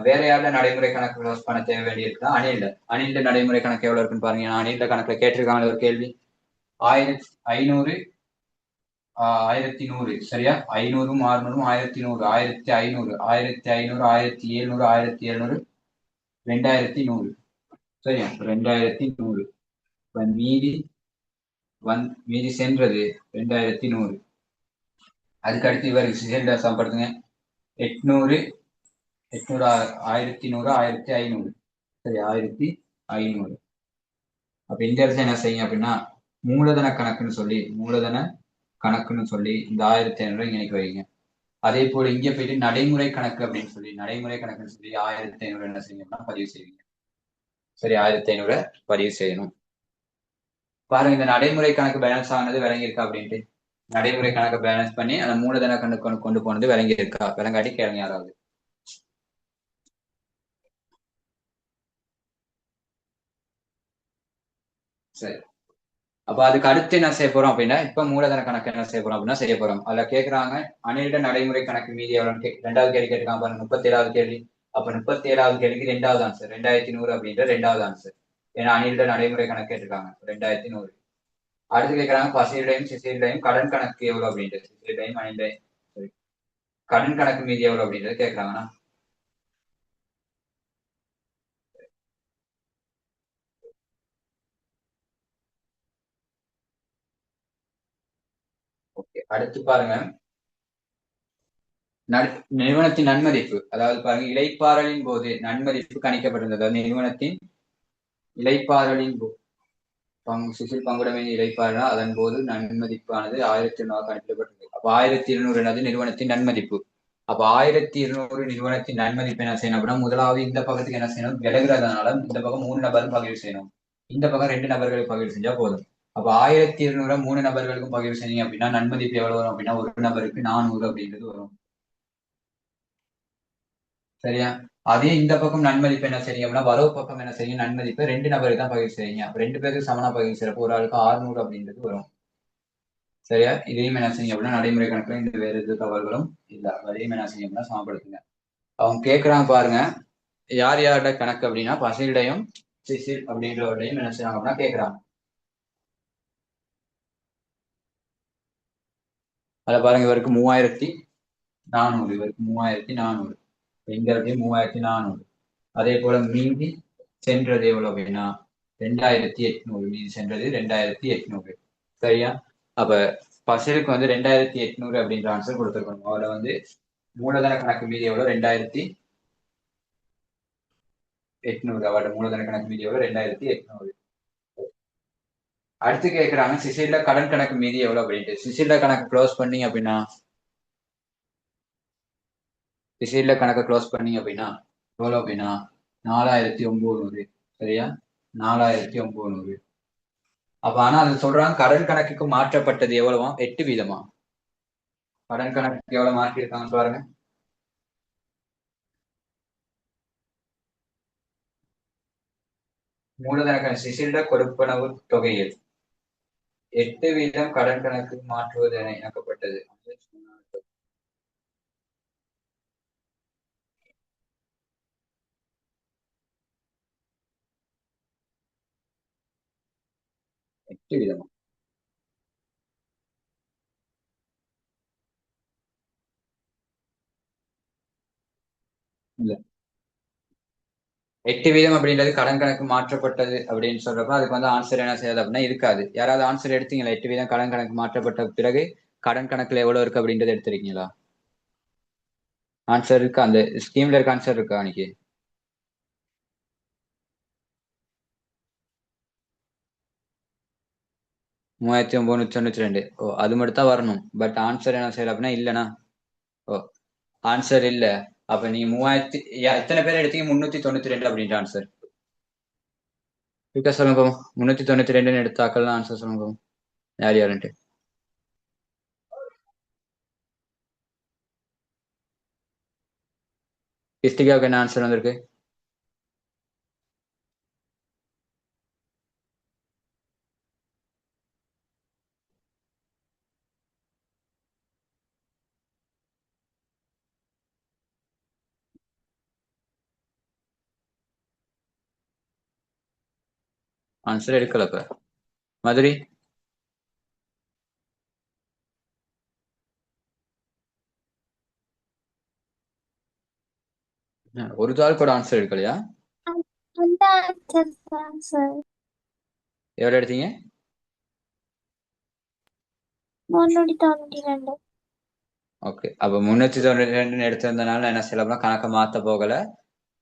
வேற யாரோட நடைமுறை கணக்கு க்ளோஸ் பண்ண தேவை வேண்டியிருக்கா? அணில்ட நடைமுறை கணக்கு எவ்வளவு இருக்குன்னு பாருங்க. அணில்ட கணக்குல கேட்டிருக்காங்க ஒரு கேள்வி. 1500, 1100. சரியா? 500, 600, 1100, 1500, 1500, 1700, 1700, 2100. சரியா? 2100. மீதி சென்றது 2100. அதுக்கு அடுத்து இவருக்கு சிலிண்டர் சம்படுத்துங்க. 800, 800, 1100, 1500. சரி, 1500. அப்ப இந்த இடத்துல என்ன செய்யுங்க அப்படின்னா மூலதன கணக்குன்னு சொல்லி இந்த 1500 இங்க வைங்க. அதே போல இங்க போயிட்டு நடைமுறை கணக்கு அப்படின்னு சொல்லி நடைமுறை கணக்குன்னு சொல்லி 1500 என்ன செய்யுங்கன்னா பதிவு செய்வீங்க. சரி, 1500 பதிவு செய்யணும். பாருங்க, இந்த நடைமுறை கணக்கு பேலன்ஸ் ஆனது விளங்கியிருக்கா அப்படின்ட்டு. நடைமுறை கணக்கை பேலன்ஸ் பண்ணி அந்த மூலதன கணக்கு கொண்டு போனது விளங்கி இருக்கா? விளங்காட்டி கேளுங்க யாராவது. சரி, அப்ப அதுக்கு அடுத்து என்ன செய்ய போறோம் அப்படின்னா இப்ப மூலதன கணக்கு என்ன செய்ய போறோம் அப்படின்னா செய்ய போறோம். அதுல கேட்கறாங்க அணிலிட நடைமுறை கணக்கு மீதி எவ்வளவு? 2வது கேள்வி கேட்டிருக்காங்க பாருங்க, 37வது கேள்வி. அப்ப 37வது கேள்விக்கு 2வது ஆன்சர் 2100 அப்படின்ற 2வது ஆன்சர். ஏன்னா அணிலிட நடைமுறை கணக்கு கேட்டிருக்காங்க 2100. அடுத்து கேட்கறாங்க பசியிலையும் சிசிலையும் கடன் கணக்கு எவ்வளவு அப்படின்றது. சிசிலையும் அணிலையும் கடன் கணக்கு மீதி எவ்வளவு அப்படின்றது கேட்கறாங்கன்னா ஓகே. அடுத்து பாருங்க, நிறுவனத்தின் நன்மதிப்பு. அதாவது பாருங்க, இளைப்பாறலின் போது நன்மதிப்பு கணிக்கப்பட்டிருந்தது. நிறுவனத்தின் இளைப்பாறலின் சிசில் பங்குடைமை இளைப்பாறினா அதன் போது நன்மதிப்பானது 1200 கணிக்கப்பட்டிருந்தது. அப்ப 1200 என்னது நிறுவனத்தின் நன்மதிப்பு. அப்ப 1200 நிறுவனத்தின் நன்மதிப்பு என்ன செய்யணும் அப்படின்னா முதலாவது இந்த பக்கத்துக்கு என்ன செய்யணும் விலகுறதுனால இந்த பக்கம் 3 நபரும் பகிர்வு செய்யணும், இந்த பக்கம் 2 நபர்களுக்கு பகிர்வு செஞ்சா போதும். அப்ப 1200 3 நபர்களுக்கும் பகிர்வு செஞ்சீங்க அப்படின்னா நன்மதிப்பு எவ்வளவு வரும் அப்படின்னா ஒரு நபருக்கு 400 அப்படின்றது வரும். சரியா? அதே இந்த பக்கம் நன்மதிப்பு என்ன செய்யுங்க அப்படின்னா வரவு பக்கம் என்ன செய்யுங்க நன்மதிப்பு 2 நபருக்கு தான் பகிர்வு செய்யுங்க. அப்ப 2 பேருக்கு சமனா பகிர்வு செய்யறப்போ ஒரு ஆளுக்கு 600 அப்படின்றது வரும். சரியா? இதையும் என்ன செய்யுங்க அப்படின்னா நடைமுறை கணக்குல இந்த வேற எது தவறுகளும் இல்ல. அதையும் என்ன செய்யுங்க அப்படின்னா சமப்படுத்துங்க. அவங்க கேட்கறாங்க பாருங்க, யார் யாரோட கணக்கு அப்படின்னா பசில்டையும் சிசில் அப்படின்றவரையும் என்ன செய்யறாங்க அப்படின்னா கேட்கறாங்க. அதை பாருங்க, இவருக்கு 3400, இவருக்கு 3400, எங்க இருக்கு 3400. அதே போல மீதி சென்றது எவ்வளவு அப்படின்னா 2800, மீதி சென்றது 2800. சரியா? அப்ப பசிலுக்கு வந்து 2800 அப்படின்ற ஆன்சர் கொடுத்துருக்கணும். அதுல வந்து மூலதன கணக்கு மீதி எவ்வளவு 2800, அவரோட மூலதன கணக்கு மீதி எவ்வளவு 2800. அடுத்து கேட்கறாங்க சிசில்ல கடன் கணக்கு மீதி எவ்வளவு அப்படின்ட்டு. சிசில்ல கணக்கு க்ளோஸ் பண்ணீங்க அப்படின்னா சிசில்ல கணக்கு க்ளோஸ் பண்ணீங்க அப்படின்னா எவ்வளவு அப்படின்னா 4900. சரியா? 4900. அப்ப ஆனா அது சொல்றாங்க கடன் கணக்குக்கு மாற்றப்பட்டது எவ்வளவா 8 வீதமா. கடன் கணக்கு எவ்வளவு மாற்றிருக்காங்க பாருங்க. மூலதன கணக்கு சிசில்ட கொடுப்பனவு தொகையில் 8 வீதம் கடன் கணக்கு மாற்றுவது என இணக்கப்பட்டது. 8 வீதமா இல்ல, 8 வீதம் அப்படின்றது கடன் கணக்கு மாற்றப்பட்டது அப்படின்னு சொல்றப்ப அதுக்கு வந்து ஆன்சர் என்ன செய்யாது அப்படின்னா இருக்காது. யாராவது ஆன்சர் எடுத்தீங்களா? 8 வீதம் கடன் கணக்கு மாற்றப்பட்ட பிறகு கடன் கணக்குல எவ்வளவு இருக்கு அப்படின்றது எடுத்திருக்கீங்களா? ஆன்சர் இருக்கா? அந்த ஸ்கீம்ல இருக்க ஆன்சர் இருக்கா அன்னைக்கு? 3992. ஓ, அது மட்டும் தான் வரணும். பட் ஆன்சர் என்ன செய்யல அப்படின்னா இல்லைனா. ஓ, ஆன்சர் இல்ல. அப்ப நீங்க 3000 எத்தனை பேர் எடுத்தீங்க? 392 அப்படின்ற ஆன்சர் இருக்கா சொல்லுங்க பாப்போம். 392 எடுத்தாக்கள்லாம் ஆன்சர் சொல்லுங்க பாப்போம். யார் யாருன்ட்டு. கிருத்திகாவுக்கு என்ன ஆன்சர் வந்திருக்கு? ஆன்சர் எடுக்கல. இப்ப மதுரை ஒரு தாள் கூட ஆன்சர் எடுக்கலையா? எவ்வளவு எடுத்தீங்க? 392. ஓகே, அப்ப 392 எடுத்திருந்தனால என்ன செய்யலாம் கணக்கை மாத்த போகல.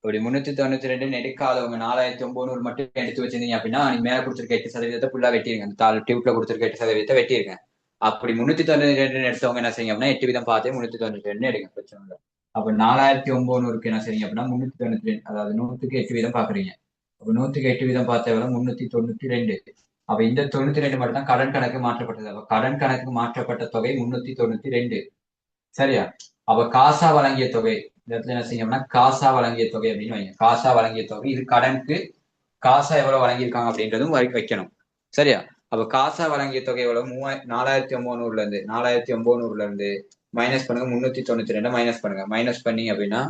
இப்படி 392 எடுக்காதவங்க 4900 மட்டும் எடுத்து வச்சிருந்தீங்க அப்படின்னா நீங்க மேல கொடுத்துருக்க 8% ஃபுல்லா வெட்டிருங்க. அந்த தாள் டியூப்ல கொடுத்துருக்க 8% வெட்டிருங்க. அப்படி 392 எடுத்தவங்க என்ன செய்யுங்க அப்படின்னா 8 வீதம் பார்த்து 392 எடுங்க, பிரச்சனை இல்லை. அப்ப 4900 என்ன செய்யுங்க அப்படின்னா 392, அதாவது 100க்கு 8 வீதம் பாக்குறீங்க. அப்ப 100க்கு 8 வீதம் பார்த்த எவ்வளவு 392. அப்ப இந்த 92 மட்டும் தான் கடன் கணக்கு மாற்றப்பட்டது. அப்ப கடன் கணக்கு மாற்றப்பட்ட தொகை 392. சரியா? அப்ப காசா வழங்கிய தொகை இந்த இடத்துல என்ன செய்யும்னா காசா வழங்கிய தொகை அப்படின்னு வைங்க. காசா வழங்கிய தொகை இது கடனுக்கு காசா எவ்வளவு வழங்கியிருக்காங்க அப்படின்றதும் வைக்கணும். சரியா? அப்ப காசா வழங்கிய தொகை எவ்வளவு 4900 இருந்து மைனஸ் பண்ணுங்க. 392 மைனஸ் பண்ணுங்க. மைனஸ் பண்ணீங்க அப்படின்னா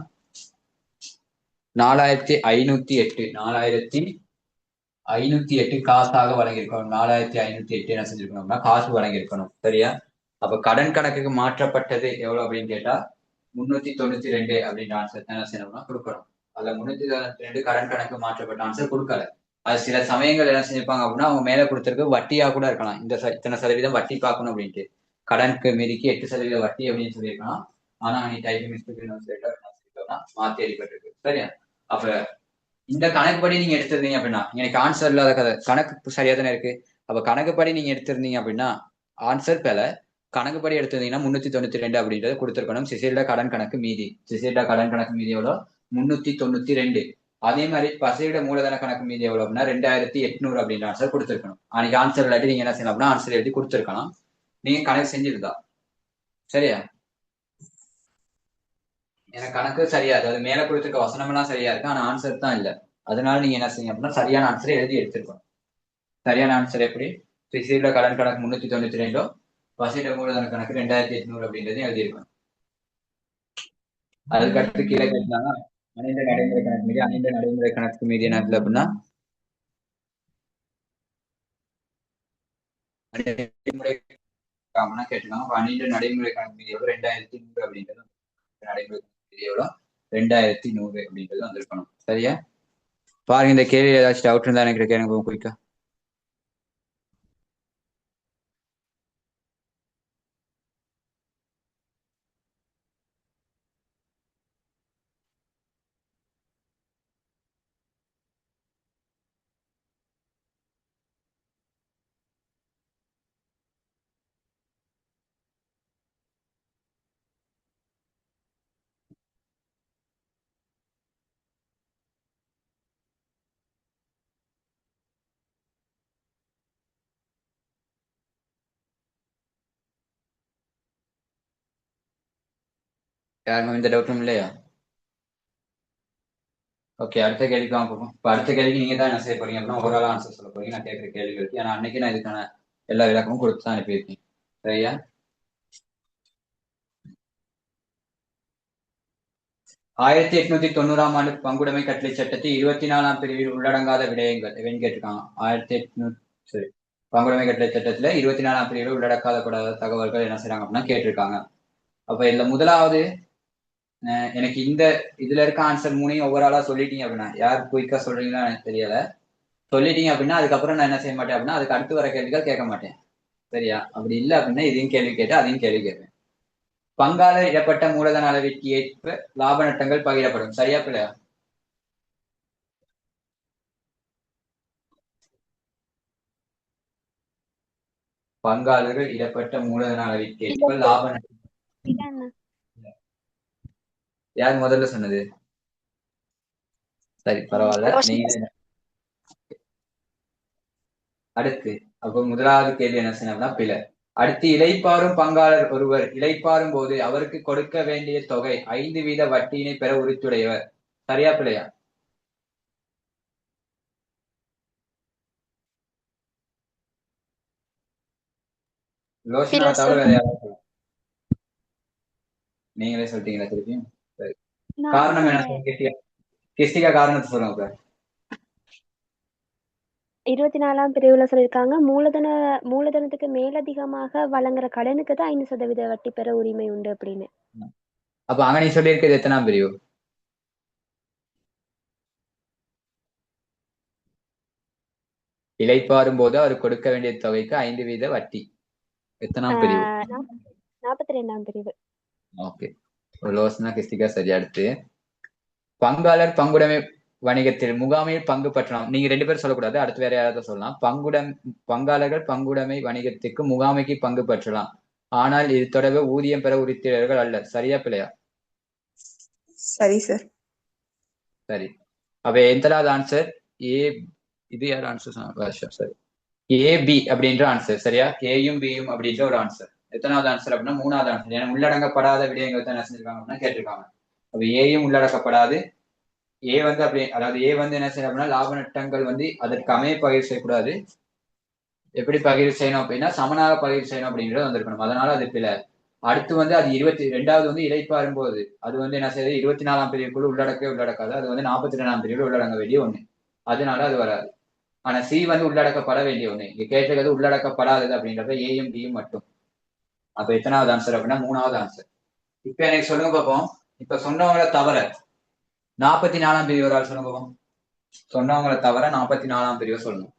4508. 4508 காசாக வழங்கியிருக்கணும். 4508 என்ன செஞ்சிருக்கணும் அப்படின்னா காசு வழங்கியிருக்கணும். சரியா? அப்ப கடன் கணக்குக்கு மாற்றப்பட்டது எவ்வளவு அப்படின்னு கேட்டா 392 அப்படின்ற ஆன்சர் என்ன செய்யணும்னா கொடுக்கணும். அதுல 392 கடன் கணக்கு மாற்றப்பட்ட ஆன்சர் கொடுக்கல. அது சில சமயங்கள் என்ன செஞ்சிருப்பாங்க அப்படின்னா அவங்க மேல கொடுத்திருக்க வட்டியா கூட இருக்கலாம். இந்த இத்தனை சதவீதம் வட்டி பார்க்கணும் அப்படின்ட்டு கடனுக்கு மீதிக்கு 8% வட்டி அப்படின்னு சொல்லியிருக்கலாம். ஆனா நீ டைப்பிங் மிஸ்டேக் மாத்தி அடிபட்டிருக்கு. சரியா? அப்ப இந்த கணக்குப்படி நீங்க எடுத்திருந்தீங்க அப்படின்னா எனக்கு ஆன்சர் இல்லாத கதை கணக்கு சரியா தானே இருக்கு. அப்ப கணக்குப்படி நீங்க எடுத்திருந்தீங்க அப்படின்னா ஆன்சர் பேல. கணக்குப்படி எடுத்தீங்கன்னா 392 அப்படின்றத கொடுத்துருக்கணும். சிசில்டா கடன் கணக்கு மீதி. சிசில்டா கடன் கணக்கு மீதி எவ்வளோ? 392. அதே மாதிரி பசையோட மூலதன கணக்கு மீதி எவ்வளவு அப்படின்னா 2800 அப்படின்ற ஆன்சர் கொடுத்துருக்கணும். அன்னைக்கு ஆன்சர் இல்லாட்டி நீங்க என்ன செய்யலாம் அப்படின்னா ஆன்சர் எழுதி கொடுத்துருக்கலாம். நீங்க கணக்கு செஞ்சிருந்தா சரியா? எனக்கு கணக்கு சரியா, அதாவது மேல கொடுத்துருக்க வசனம் எல்லாம் சரியா இருக்கு, ஆனா ஆன்சர் தான் இல்ல. அதனால நீங்க என்ன செய்யுங்க அப்படின்னா சரியான ஆன்சரை எழுதி எடுத்திருக்கணும். சரியான ஆன்சர் எப்படி? சிசில கடன் கணக்கு 392, பசிட மூலதன கணக்கு 2800 அப்படின்றதையும் எழுதியிருக்கணும். அதுக்கு அடுத்து கீழே கேட்டாங்க அனைந்த நடைமுறை கணக்கு மீதி. அனைந்த நடைமுறை கணக்கு மீதி என்ன அப்படின்னா நடைமுறை கேட்டிருக்காங்க. அனைந்த நடைமுறை கணக்கு மீதி எவ்வளவு? 2100 அப்படின்றது நடைமுறை மீதி எவ்வளவு? 2100 அப்படின்றது வந்திருக்கணும். சரியா? பாருங்க, இந்த கேள்வி ஏதாச்சும் டவுட் இருந்தா எனக்கு கேளுங்க குயிக்கா. யாருக்கும் இந்த டவுட்டும் இல்லையா? ஓகே, அடுத்த கேள்விக்கு வாங்க போகும். இப்போ அடுத்த கேள்விக்கு நீங்க தான் என்ன செய்ய போறீங்க அப்படின்னா ஓவரால் ஆன்சர் சொல்ல போறீங்க. நான் கேட்குற கேள்விகளுக்கு ஏன்னா அன்னைக்கு நான் இதுக்கான எல்லா விளக்கமும் கொடுத்து தான் அனுப்பியிருக்கேன். சரியா? 1890ஆம் ஆண்டு பங்குடைமை கட்டளை சட்டத்தில் 24ஆம் பிரிவில் உள்ளடங்காத விடயங்கள் எவன்னு கேட்டிருக்காங்க. 1800 சரி, பங்குடைமை கட்டளை சட்டத்துல 24ஆம் பிரிவில் உள்ளடக்காத தகவல்கள் என்ன செய்யறாங்க அப்படின்னா கேட்டிருக்காங்க. அப்ப இதுல முதலாவது எனக்கு இந்த இதுல இருக்க ஆன்சர் மூணையும் ஓவராலா சொல்லிட்டீங்க அப்படின்னா, யார் குயிக்கா சொல்றீங்களா எனக்கு தெரியல, சொல்லிட்டீங்க அப்படின்னா அதுக்கப்புறம் நான் என்ன செய்ய மாட்டேன் அப்படின்னா அதுக்கு அடுத்து வர கேள்விகள் கேட்க மாட்டேன். சரியா? அப்படி இல்லை அப்படின்னா இதையும் கேள்வி கேட்டு அதையும் கேள்வி கேட்பேன். பங்காளர் இடப்பட்ட மூலதன அளவிற்கு ஏற்ப லாப நட்டங்கள் பகிரப்படும். சரியா பிள்ளையா? பங்காளர்கள் இடப்பட்ட மூலதன அளவிற்கு ஏற்ப லாப நட்டம். யார் முதல்ல சொன்னது? சரி, பரவாயில்ல. நீங்க அடுத்து அப்போ முதலாவது கேள்வி என்ன செய்யணும்னா பிழை. அடுத்து இளைப்பாறும் பங்காளர் ஒருவர் இளைப்பாறும் போது அவருக்கு கொடுக்க வேண்டிய தொகை 5% வட்டியினை பெற உரித்துடையவர். சரியா பிள்ளையா? லோஷனா தவிர வேற யாராவது? நீங்களே சொல்லிட்டீங்களா திருப்பியும்? சரி, காரணம் என்ன? கிஸ்டிகா காரணத்தை சொல்லுங்க. 24ஆம் பிரிவுல சொல்லியிருக்காங்க மூலதனத்துக்கு மேலதிகமாக வழங்குற கடனுக்கு தான் 5% வட்டி பெற உரிமை உண்டு அப்படின்னு. அப்ப அங்க நீ சொல்லியிருக்கிறது எத்தனாம் பிரிவு? இளைப்பாறும் போது அவர் கொடுக்க வேண்டிய தொகைக்கு 5% வட்டி. எத்தனாம் பிரிவு? 42ஆம் பிரிவு. ஓகே, லோசனா கிஸ்டிகா சரி. அடுத்து பங்காளர் பங்குடைமை வணிகத்தில் முகாமையில் பங்கு பற்றலாம். நீங்க 2 பேரும் சொல்லக்கூடாது, அடுத்து வேற யாராவது சொல்லலாம். பங்காளர்கள் பங்குடைமை வணிகத்திற்கு முகாமைக்கு பங்கு பற்றலாம், ஆனால் இது தொடர்பு ஊதியம் பெற உரித்தினர்கள் அல்ல. சரியா பிள்ளையா? சரி சார். சரி, அப்ப எத்தனாவது ஆன்சர்? ஏ. இது யார் ஆன்சர்? சரி, ஏபி அப்படின்ற ஆன்சர். சரியா? ஏயும் பியும் அப்படின்ற ஒரு ஆன்சர். எத்தனாவது ஆன்சர் அப்படின்னா 3வது ஆன்சர். ஏன்னா உள்ளடங்கப்படாத விடயங்கள் தான் என்ன செஞ்சிருக்காங்க அப்படின்னா கேட்டிருக்காங்க. அப்ப ஏயும் உள்ளடக்கப்படாது. ஏ வந்து அப்படி, அதாவது ஏ வந்து என்ன செய்யணும் அப்படின்னா லாப நட்டங்கள் வந்து அதற்கு அமைய பகிர் செய்யக்கூடாது. எப்படி பகிர் செய்யணும் அப்படின்னா சமனாக பகிர் செய்யணும் அப்படிங்கிறது வந்திருக்கணும். அதனால அது பிழை. அடுத்து வந்து அது 22வது வந்து இளைப்பாறும் போது அது வந்து என்ன செய்யுது 24ஆம் பிரிவுக்குள்ள உள்ளடக்காது. அது வந்து 42ஆம் பிரிவில் உள்ளடங்க வேண்டிய ஒண்ணு. அதனால அது வராது. ஆனா சி வந்து உள்ளடக்கப்பட வேண்டிய ஒண்ணு. இங்க கேட்டிருக்கிறது உள்ளடக்கப்படாதது அப்படின்றப்ப ஏயும் பியும் மட்டும். அப்ப எத்தனாவது ஆன்சர் அப்படின்னா 3வது ஆன்சர். இப்ப எனக்கு சொல்லுங்க பார்ப்போம். இப்ப சொன்னவங்களை தவிர 44ஆம் பிரிவு ஒரு ஆள் சொல்லுங்க பார்ப்போம். சொன்னவங்களை தவிர 44ஆம் பிரிவை சொல்லணும்.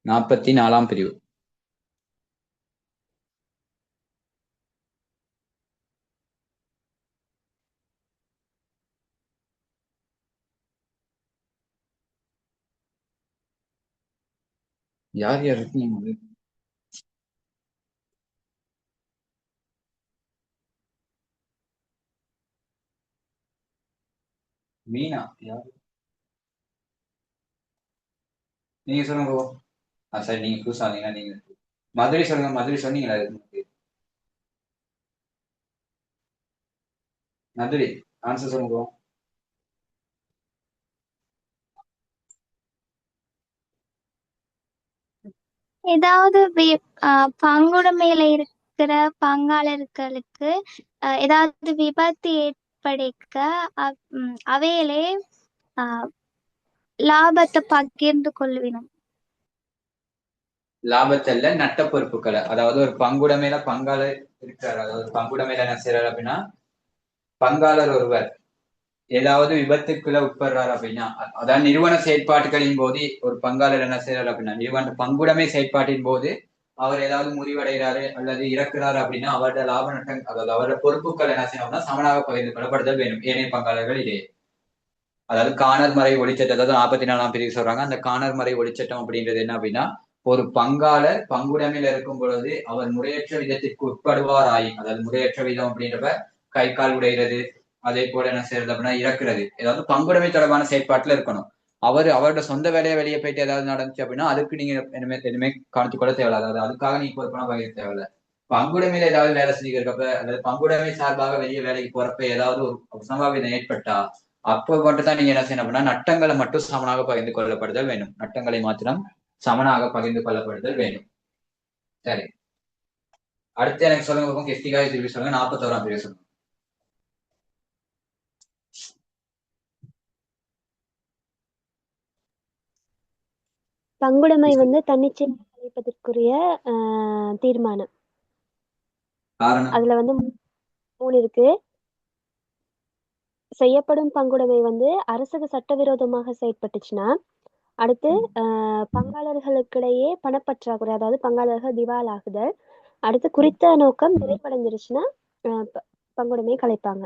44ஆம் பிரிவு. யார் யார் இருக்கீங்க? மீனா யார்? நீங்க சொல்லுங்க. சரி, நீங்க புதுசா வந்தீங்கன்னா நீங்க மதுரை சொல்லுங்க. மதுரை சொன்னீங்களா? மதுரை ஆன்சர் சொல்லுங்க. ஏதாவது பங்குடைமையில இருக்கிற பங்காளர்களுக்கு ஏதாவது விபத்து ஏற்படைக்க அவையிலே லாபத்தை பகிர்ந்து கொள்வினும். லாபத்தல்ல, நட்ட பொறுப்புகளை. அதாவது ஒரு பங்குடைமையில பங்காளர் இருக்காரு. அதாவது பங்குடைமையில என்ன செய்யறாரு அப்படின்னா, பங்காளர் ஒருவர் ஏதாவது விபத்துக்குள்ள உட்படுறாரு அப்படின்னா, அதாவது நிறுவன செயற்பாட்டுகளின் போது ஒரு பங்காளர் என்ன செய்யறாரு அப்படின்னா, நிறுவன பங்குடைமை செயற்பாட்டின் போது அவர் ஏதாவது முறிவடைகிறாரு அல்லது இறக்குறாரு அப்படின்னா, அவரோட லாப நட்டம், அதாவது அவரோட பொறுப்புகள் என்ன செய்யணும்னா சமனாக பகிர்ந்து கொள்ளப்படுதல் வேணும் ஏனைய பங்காளர்கள் இடையே. அதாவது காணர் மறை ஒளிச்சட்டம், அதாவது 44ஆம் பிரிவு சொல்றாங்க. அந்த காணர் மறை ஒளிச்சட்டம் அப்படின்றது என்ன அப்படின்னா, ஒரு பங்காளர் பங்குடைமையில இருக்கும் பொழுது அவர் முறையற்ற விதத்திற்கு உட்படுவார் ஆயின், அதாவது முறையற்ற விதம் அப்படின்றப்ப கை கால் உடைகிறது, அதே போல என்ன செய்யறது அப்படின்னா இறக்குறது, ஏதாவது பங்குடைமை தொடர்பான செயற்பாட்டுல இருக்கணும். அவரோட சொந்த வேலையை வெளியே போயிட்டு ஏதாவது நடந்துச்சு அப்படின்னா அதுக்கு நீங்க எதுவுமே கவனித்துக்கொள்ள தேவையில்ல. அதாவது அதுக்காக நீங்க பொறுப்பெல்லாம் பகிர தேவையில்ல. பங்குடைமையில ஏதாவது வேலை செஞ்சுக்கிறப்ப அல்லது பங்குடைமை சார்பாக வெளியே வேலைக்கு போறப்ப ஏதாவது ஒரு சம்பாவிதம் ஏற்பட்டா அப்போ மட்டும் தான் நீங்க என்ன செய்யணும் அப்படின்னா நட்டங்களை மட்டும் சமனாக பகிர்ந்து கொள்ளப்படுதல் வேண்டும். நட்டங்களை மாத்திரம் சமனாக பகிர்ந்து கொள்ளப்படுதல் வேண்டும். சரி, அடுத்து எனக்கு சொல்லுங்க. கிருஷ்டிகாய் திருப்பி சொல்லுங்க. 41ஆம் பிரிவு சொல்லுங்க. பங்குடைமை தன்னிச்சை அளிப்பதற்குரிய தீர்மானம். அதுல 3 இருக்கு. செய்யப்படும் பங்குடைமை அரசுக்கு சட்டவிரோதமாக செயற்பட்டுச்சுன்னா, அடுத்து பங்காளர்களுக்கிடையே பணப்பற்றாக்குறை, அதாவது பங்காளர்கள் திவால் ஆகுதல், அடுத்து குறித்த நோக்கம் நிறைவடைஞ்சிருச்சுன்னா பங்குடைமை கலைப்பாங்க.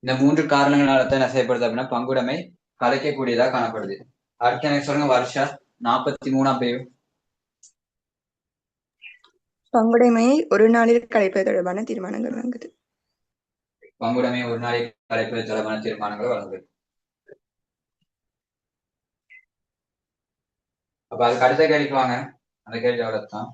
இந்த 3 காரணங்களால தான் என்ன செய்யப்படுது அப்படின்னா பங்குடைமை கலைக்கக்கூடியதா காணப்படுது. அடுத்து எனக்கு சொல்லுங்க வருஷா. 43ஆம் பிரிவு. பங்குடைமையை ஒரு நாளில் கலைப்பது தொடர்பான தீர்மானங்கள் வழங்குது. பங்குடைமையை ஒரு நாளில் கலைப்பது தொடர்பான தீர்மானங்கள் வழங்குது. அப்ப அதுக்கு அடுத்த கேள்விக்கு வாங்க. அந்த கேள்வி அவ்வளவுதான்.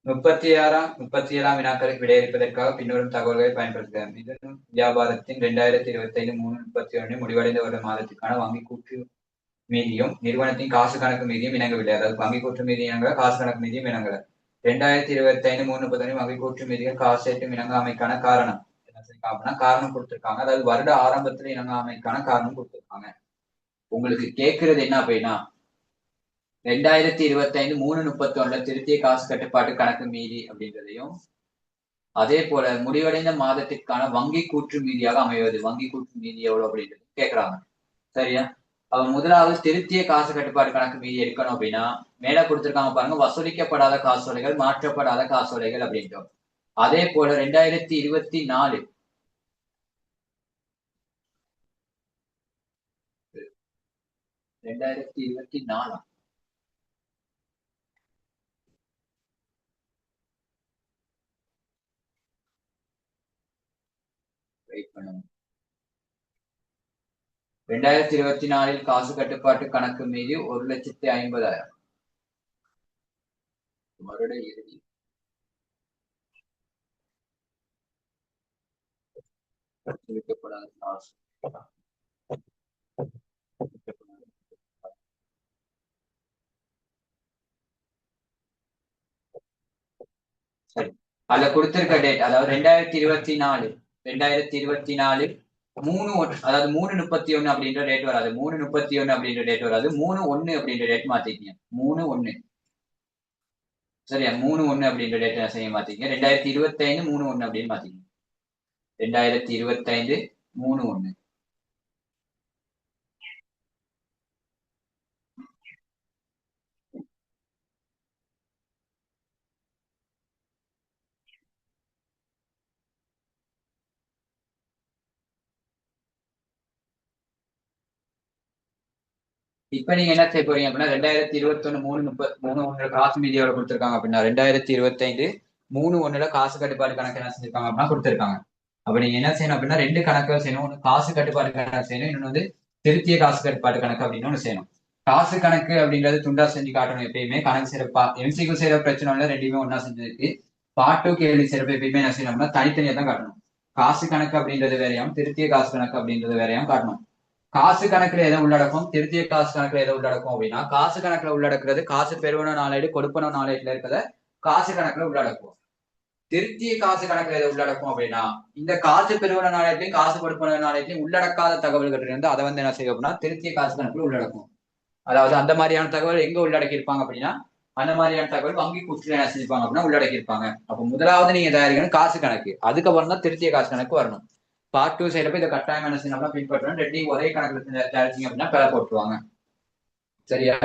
முப்பத்தி ஏழாம் வினாக்களுக்கு விடையளிப்பதற்காக பின்வரும் தகவல்களை பயன்படுத்துக. மிதனும் வியாபாரத்தின் 2025 3/31 முடிவடைந்த ஒரு மாதத்துக்கான வங்கி கூற்று மீதியும் நிறுவனத்தின் காசு கணக்கு மீதியும் இணங்கவில்லை. அதாவது வங்கி கூற்று மீதி இணங்கல, காசு கணக்கு மீதியும் இணங்கல. 2025 3/31 வங்கி கூற்று மீதிகள் காசு ஏற்றும் இணங்காமைக்கான காரணம் என்ன காரணம் கொடுத்திருக்காங்க. அதாவது வருட ஆரம்பத்துல இணங்காமைக்கான காரணம் கொடுத்திருக்காங்க. உங்களுக்கு கேட்கறது என்ன அப்படின்னா 2025 3/31 திருத்திய காசு கட்டுப்பாட்டு கணக்கு மீதி அப்படின்றதையும், அதே போல முடிவடைந்த மாதத்திற்கான வங்கி கூற்று மீதியாக அமைவது. வங்கி கூற்று மீதி எவ்வளவு அப்படின்றது கேட்கறாங்க. சரியா? அவ முதலாவது திருத்திய காசு கட்டுப்பாடு கணக்கு மீதி எடுக்கணும் அப்படின்னா மேல கொடுத்திருக்காங்க பாருங்க, வசூலிக்கப்படாத காசோலைகள், மாற்றப்படாத காசோலைகள் அப்படின்ட்டு. அதே போல 2024 2024 காசு கட்டுப்பாட்டு கணக்கு மீதி 1,50,000. வருட இறுதி வசூலிக்கப்படாத காசு. சரி, அதுல கொடுத்திருக்க டேட் அதாவது 2024 3/1, அதாவது 3/31 அப்படின்ற டேட் வராது. 3/31 அப்படின்ற டேட் வராது. 3/1 அப்படின்ற டேட் மாத்திக்கீங்க. 3/1 சரியா 3/1 அப்படின்ற டேட் என்ன செய்ய மாத்தீங்க 2025 3/1 அப்படின்னு மாத்தீங்க 2025 3/1. இப்ப நீங்க என்ன செய்ய போறீங்க அப்படின்னா 2021 3/30 காசு மீதியோட கொடுத்துருக்காங்க அப்படின்னா 2025 3/1 காசு கட்டுப்பாடு கணக்கு என்ன செஞ்சிருக்காங்க அப்படின்னா கொடுத்துருக்காங்க. அப்ப நீங்க என்ன செய்யணும் அப்படின்னா 2 கணக்குகள் செய்யணும். ஒன்று காசு கட்டுப்பாடு கணக்கு செய்யணும், இன்னொன்று வந்து திருத்திய காசு கட்டுப்பாடு கணக்கு அப்படின்னு ஒன்று செய்யணும். காசு கணக்கு அப்படின்றது துண்டா செஞ்சு காட்டணும். எப்பயுமே கணக்கு செய்யறப்பா எம்சிக்கு செய்யற பிரச்சனை இல்லை, ரெண்டுமே ஒன்னா செஞ்சதுக்கு. பாட்டு கேள்வி செய்யறப்ப எப்பயுமே என்ன செய்யணும்னா தனித்தனியா தான் காட்டணும். காசு கணக்கு அப்படின்றது வேறையாம், திருத்திய காசு கணக்கு அப்படின்றது வேறையாம் காட்டணும். காசு கணக்குல எதை உள்ளடக்கும், திருத்திய காசு கணக்குல எதை உள்ளடக்கும் அப்படின்னா காசு கணக்குல உள்ளடக்குறது காசு பெறுவன நாளேடு கொடுப்பன நாளேடுல இருக்கிறத காசு கணக்குல உள்ளடக்கும். திருத்திய காசு கணக்குல எதை உள்ளடக்கும் அப்படின்னா இந்த காசு பெறுவன நாளேட்லையும் காசு கொடுப்பன நாளேட்லையும் உள்ளடக்காத தகவல்கள் இருந்து அதை வந்து என்ன செய்யும் அப்படின்னா திருத்திய காசு கணக்குல உள்ளடக்கும். அதாவது அந்த மாதிரியான தகவல் எங்க உள்ளடக்கி இருப்பாங்க அப்படின்னா அந்த மாதிரியான தகவல் வங்கி கூற்றுல என்ன செஞ்சிருப்பாங்க அப்படின்னா உள்ளடக்கி இருப்பாங்க. அப்போ முதலாவது நீங்க தயாரிக்கணும் காசு கணக்கு, அதுக்கப்புறம் தான் திருத்திய காசு கணக்கு வரணும். பார்ட் 2 செய்யறப்ப இதை கட்டாயம் என்ன செய்யணும் பின்பற்றணும். ரெண்டையும் ஒரே கணக்குல தயாரிச்சிங்க அப்படின்னா பிழை போட்டுருவாங்க. சரியா?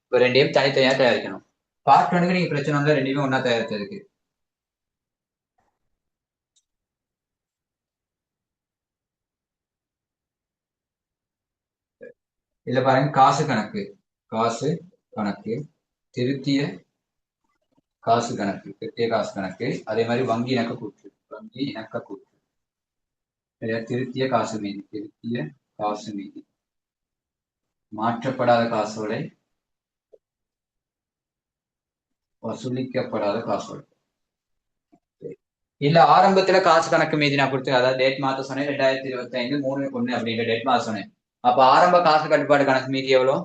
இப்போ ரெண்டையும் தனித்தனியா தயாரிக்கணும். பார்ட் 1க்கு நீங்க பிரச்சனை வந்து ரெண்டுமே ஒன்னா தயாரிச்சதுக்கு. இதுல பாருங்க காசு கணக்கு, காசு கணக்கு, திருத்திய காசு கணக்கு, திருத்திய காசு கணக்கு, அதே மாதிரி வங்கி இணக்க கூற்று, வங்கி இணக்க கூற்று, திருத்திய காசு மீதி, திருத்திய காசு மீதி, மாற்றப்படாத காசோலை, வசூலிக்கப்படாத காசோலை. இல்ல ஆரம்பத்துல காசு கணக்கு மீதி நான் கொடுத்து அதாவது டேட் மாத்த சொன்னேன் 2025 3/1 அப்படின்ற டேட் மாத்த சொன்னேன். அப்ப ஆரம்ப காசு கட்டுப்பாடு கணக்கு மீதி எவ்வளோ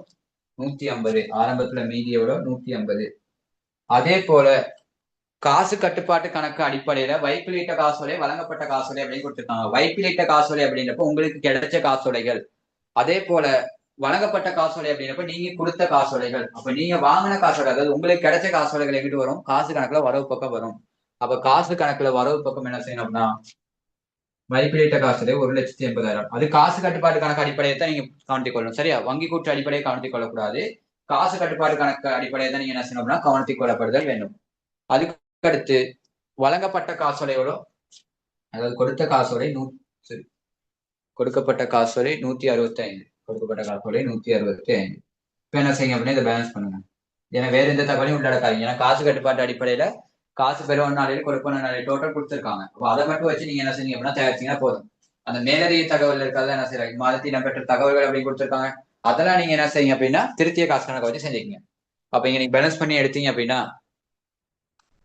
150. ஆரம்பத்துல மீதி எவ்வளோ 150. அதே போல காசு கட்டுப்பாட்டு கணக்கு அடிப்படையில வைப்பிலிட்ட காசோலை வழங்கப்பட்ட காசோலை அப்படின்னு கொடுத்துருக்காங்க. வைப்பிலிட்ட காசோலை அப்படின்றப்ப உங்களுக்கு கிடைச்ச காசோலைகள், அதே போல வழங்கப்பட்ட காசோலை அப்படின்றப்ப நீங்க கொடுத்த காசோலைகள். அப்ப நீங்க வாங்கின காசோலை அதாவது உங்களுக்கு கிடைச்ச காசோலைகள் எங்கிட்டு வரும் காசு கணக்குல வரவு பக்கம் வரும். அப்ப காசு கணக்குல வரவு பக்கம் என்ன செய்யணும் அப்படின்னா வைப்பிலிட்ட காசோலை 1,80,000. அது காசு கட்டுப்பாட்டு கணக்கு அடிப்படையை தான் நீங்க கவனித்துக் கொள்ளணும். சரியா? வங்கி கூற்று அடிப்படையை கவனித்துக் கொள்ளக்கூடாது. காசு கட்டுப்பாடு கணக்கு அடிப்படையை தான் நீங்க என்ன செய்யணும் அப்படின்னா கவனித்துக் கொள்ளப்படுதல் வேண்டும். அதுக்கடுத்து வழங்கப்பட்ட காசோலையோட அதாவது கொடுத்த காசோலை கொடுக்கப்பட்ட காசோலை 165, கொடுக்கப்பட்ட காசோலை 165. இப்ப என்ன செய்யுங்க அப்படின்னா இதை பேலன்ஸ் பண்ணுங்க. ஏன்னா வேற எந்த தகவலையும் உள்ளடக்காதீங்க. ஏன்னா காசு கட்டுப்பாட்டு அடிப்படையில காசு பெறுவன நாளையில கொடுப்பன நாளையில டோட்டல் கொடுத்துருக்காங்க. அப்போ அதை மட்டும் வச்சு நீங்க என்ன செய்யுங்க அப்படின்னா தயாரிச்சீங்கன்னா போதும். அந்த மேலதிக தகவல் இருக்காது என்ன செய்யறாங்க மாதத்தில் இடம்பெற்ற தகவல்கள் அப்படின்னு கொடுத்துருக்காங்க. அதெல்லாம் நீங்க என்ன செய்யுங்க அப்படின்னா திருத்திய காசு கணக்கை வச்சு செஞ்சுக்கீங்க. அப்ப இங்க நீங்க பேலன்ஸ் பண்ணி எடுத்தீங்க அப்படின்னா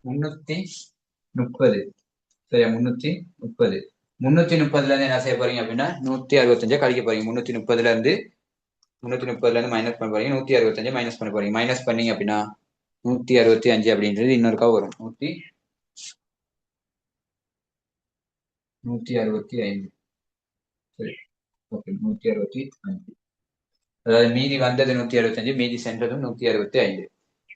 330. சரியா? 330. 330ல இருந்து என்ன செய்ய போறீங்க அப்படின்னா 165 கழிக்க போறீங்க. 330ல இருந்து மைனஸ் பண்ண போறீங்க. 165 மைனஸ் பண்ண போறீங்க. மைனஸ் பண்ணீங்க அப்படின்னா 165 அப்படின்றது இன்னொருக்கா வரும் 165. சரி, ஓகே 165. அதாவது மீதி வந்தது 165, மீதி சென்றதும் 165.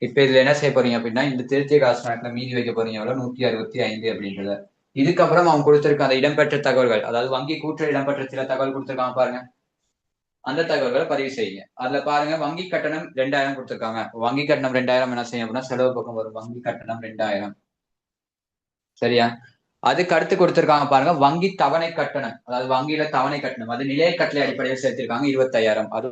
இப்ப இதுல என்ன செய்ய போறீங்க அப்படின்னா இந்த திருத்திய காசு கணக்குல மீதி வைக்க போறீங்க எவ்வளவு 165 அப்படின்றத. இதுக்கப்புறம் அவங்க கொடுத்திருக்க அந்த இடம்பெற்ற தகவல்கள் அதாவது வங்கி கூற்று இடம்பெற்ற சில தகவல் கொடுத்திருக்காங்க பாருங்க, அந்த தகவல்களை பதிவு செய்யுங்க. அதுல பாருங்க வங்கி கட்டணம் 2000 கொடுத்திருக்காங்க. வங்கி கட்டணம் 2000 என்ன செய்யும் அப்படின்னா செலவு பக்கம் வரும். வங்கி கட்டணம் 2000. சரியா? அதுக்கு அடுத்து கொடுத்திருக்காங்க பாருங்க வங்கி தவணை கட்டணம், அதாவது வங்கியில தவணை கட்டணம் அது நிலைய கட்டளை அடிப்படையில் சேர்த்திருக்காங்க 25,000. அது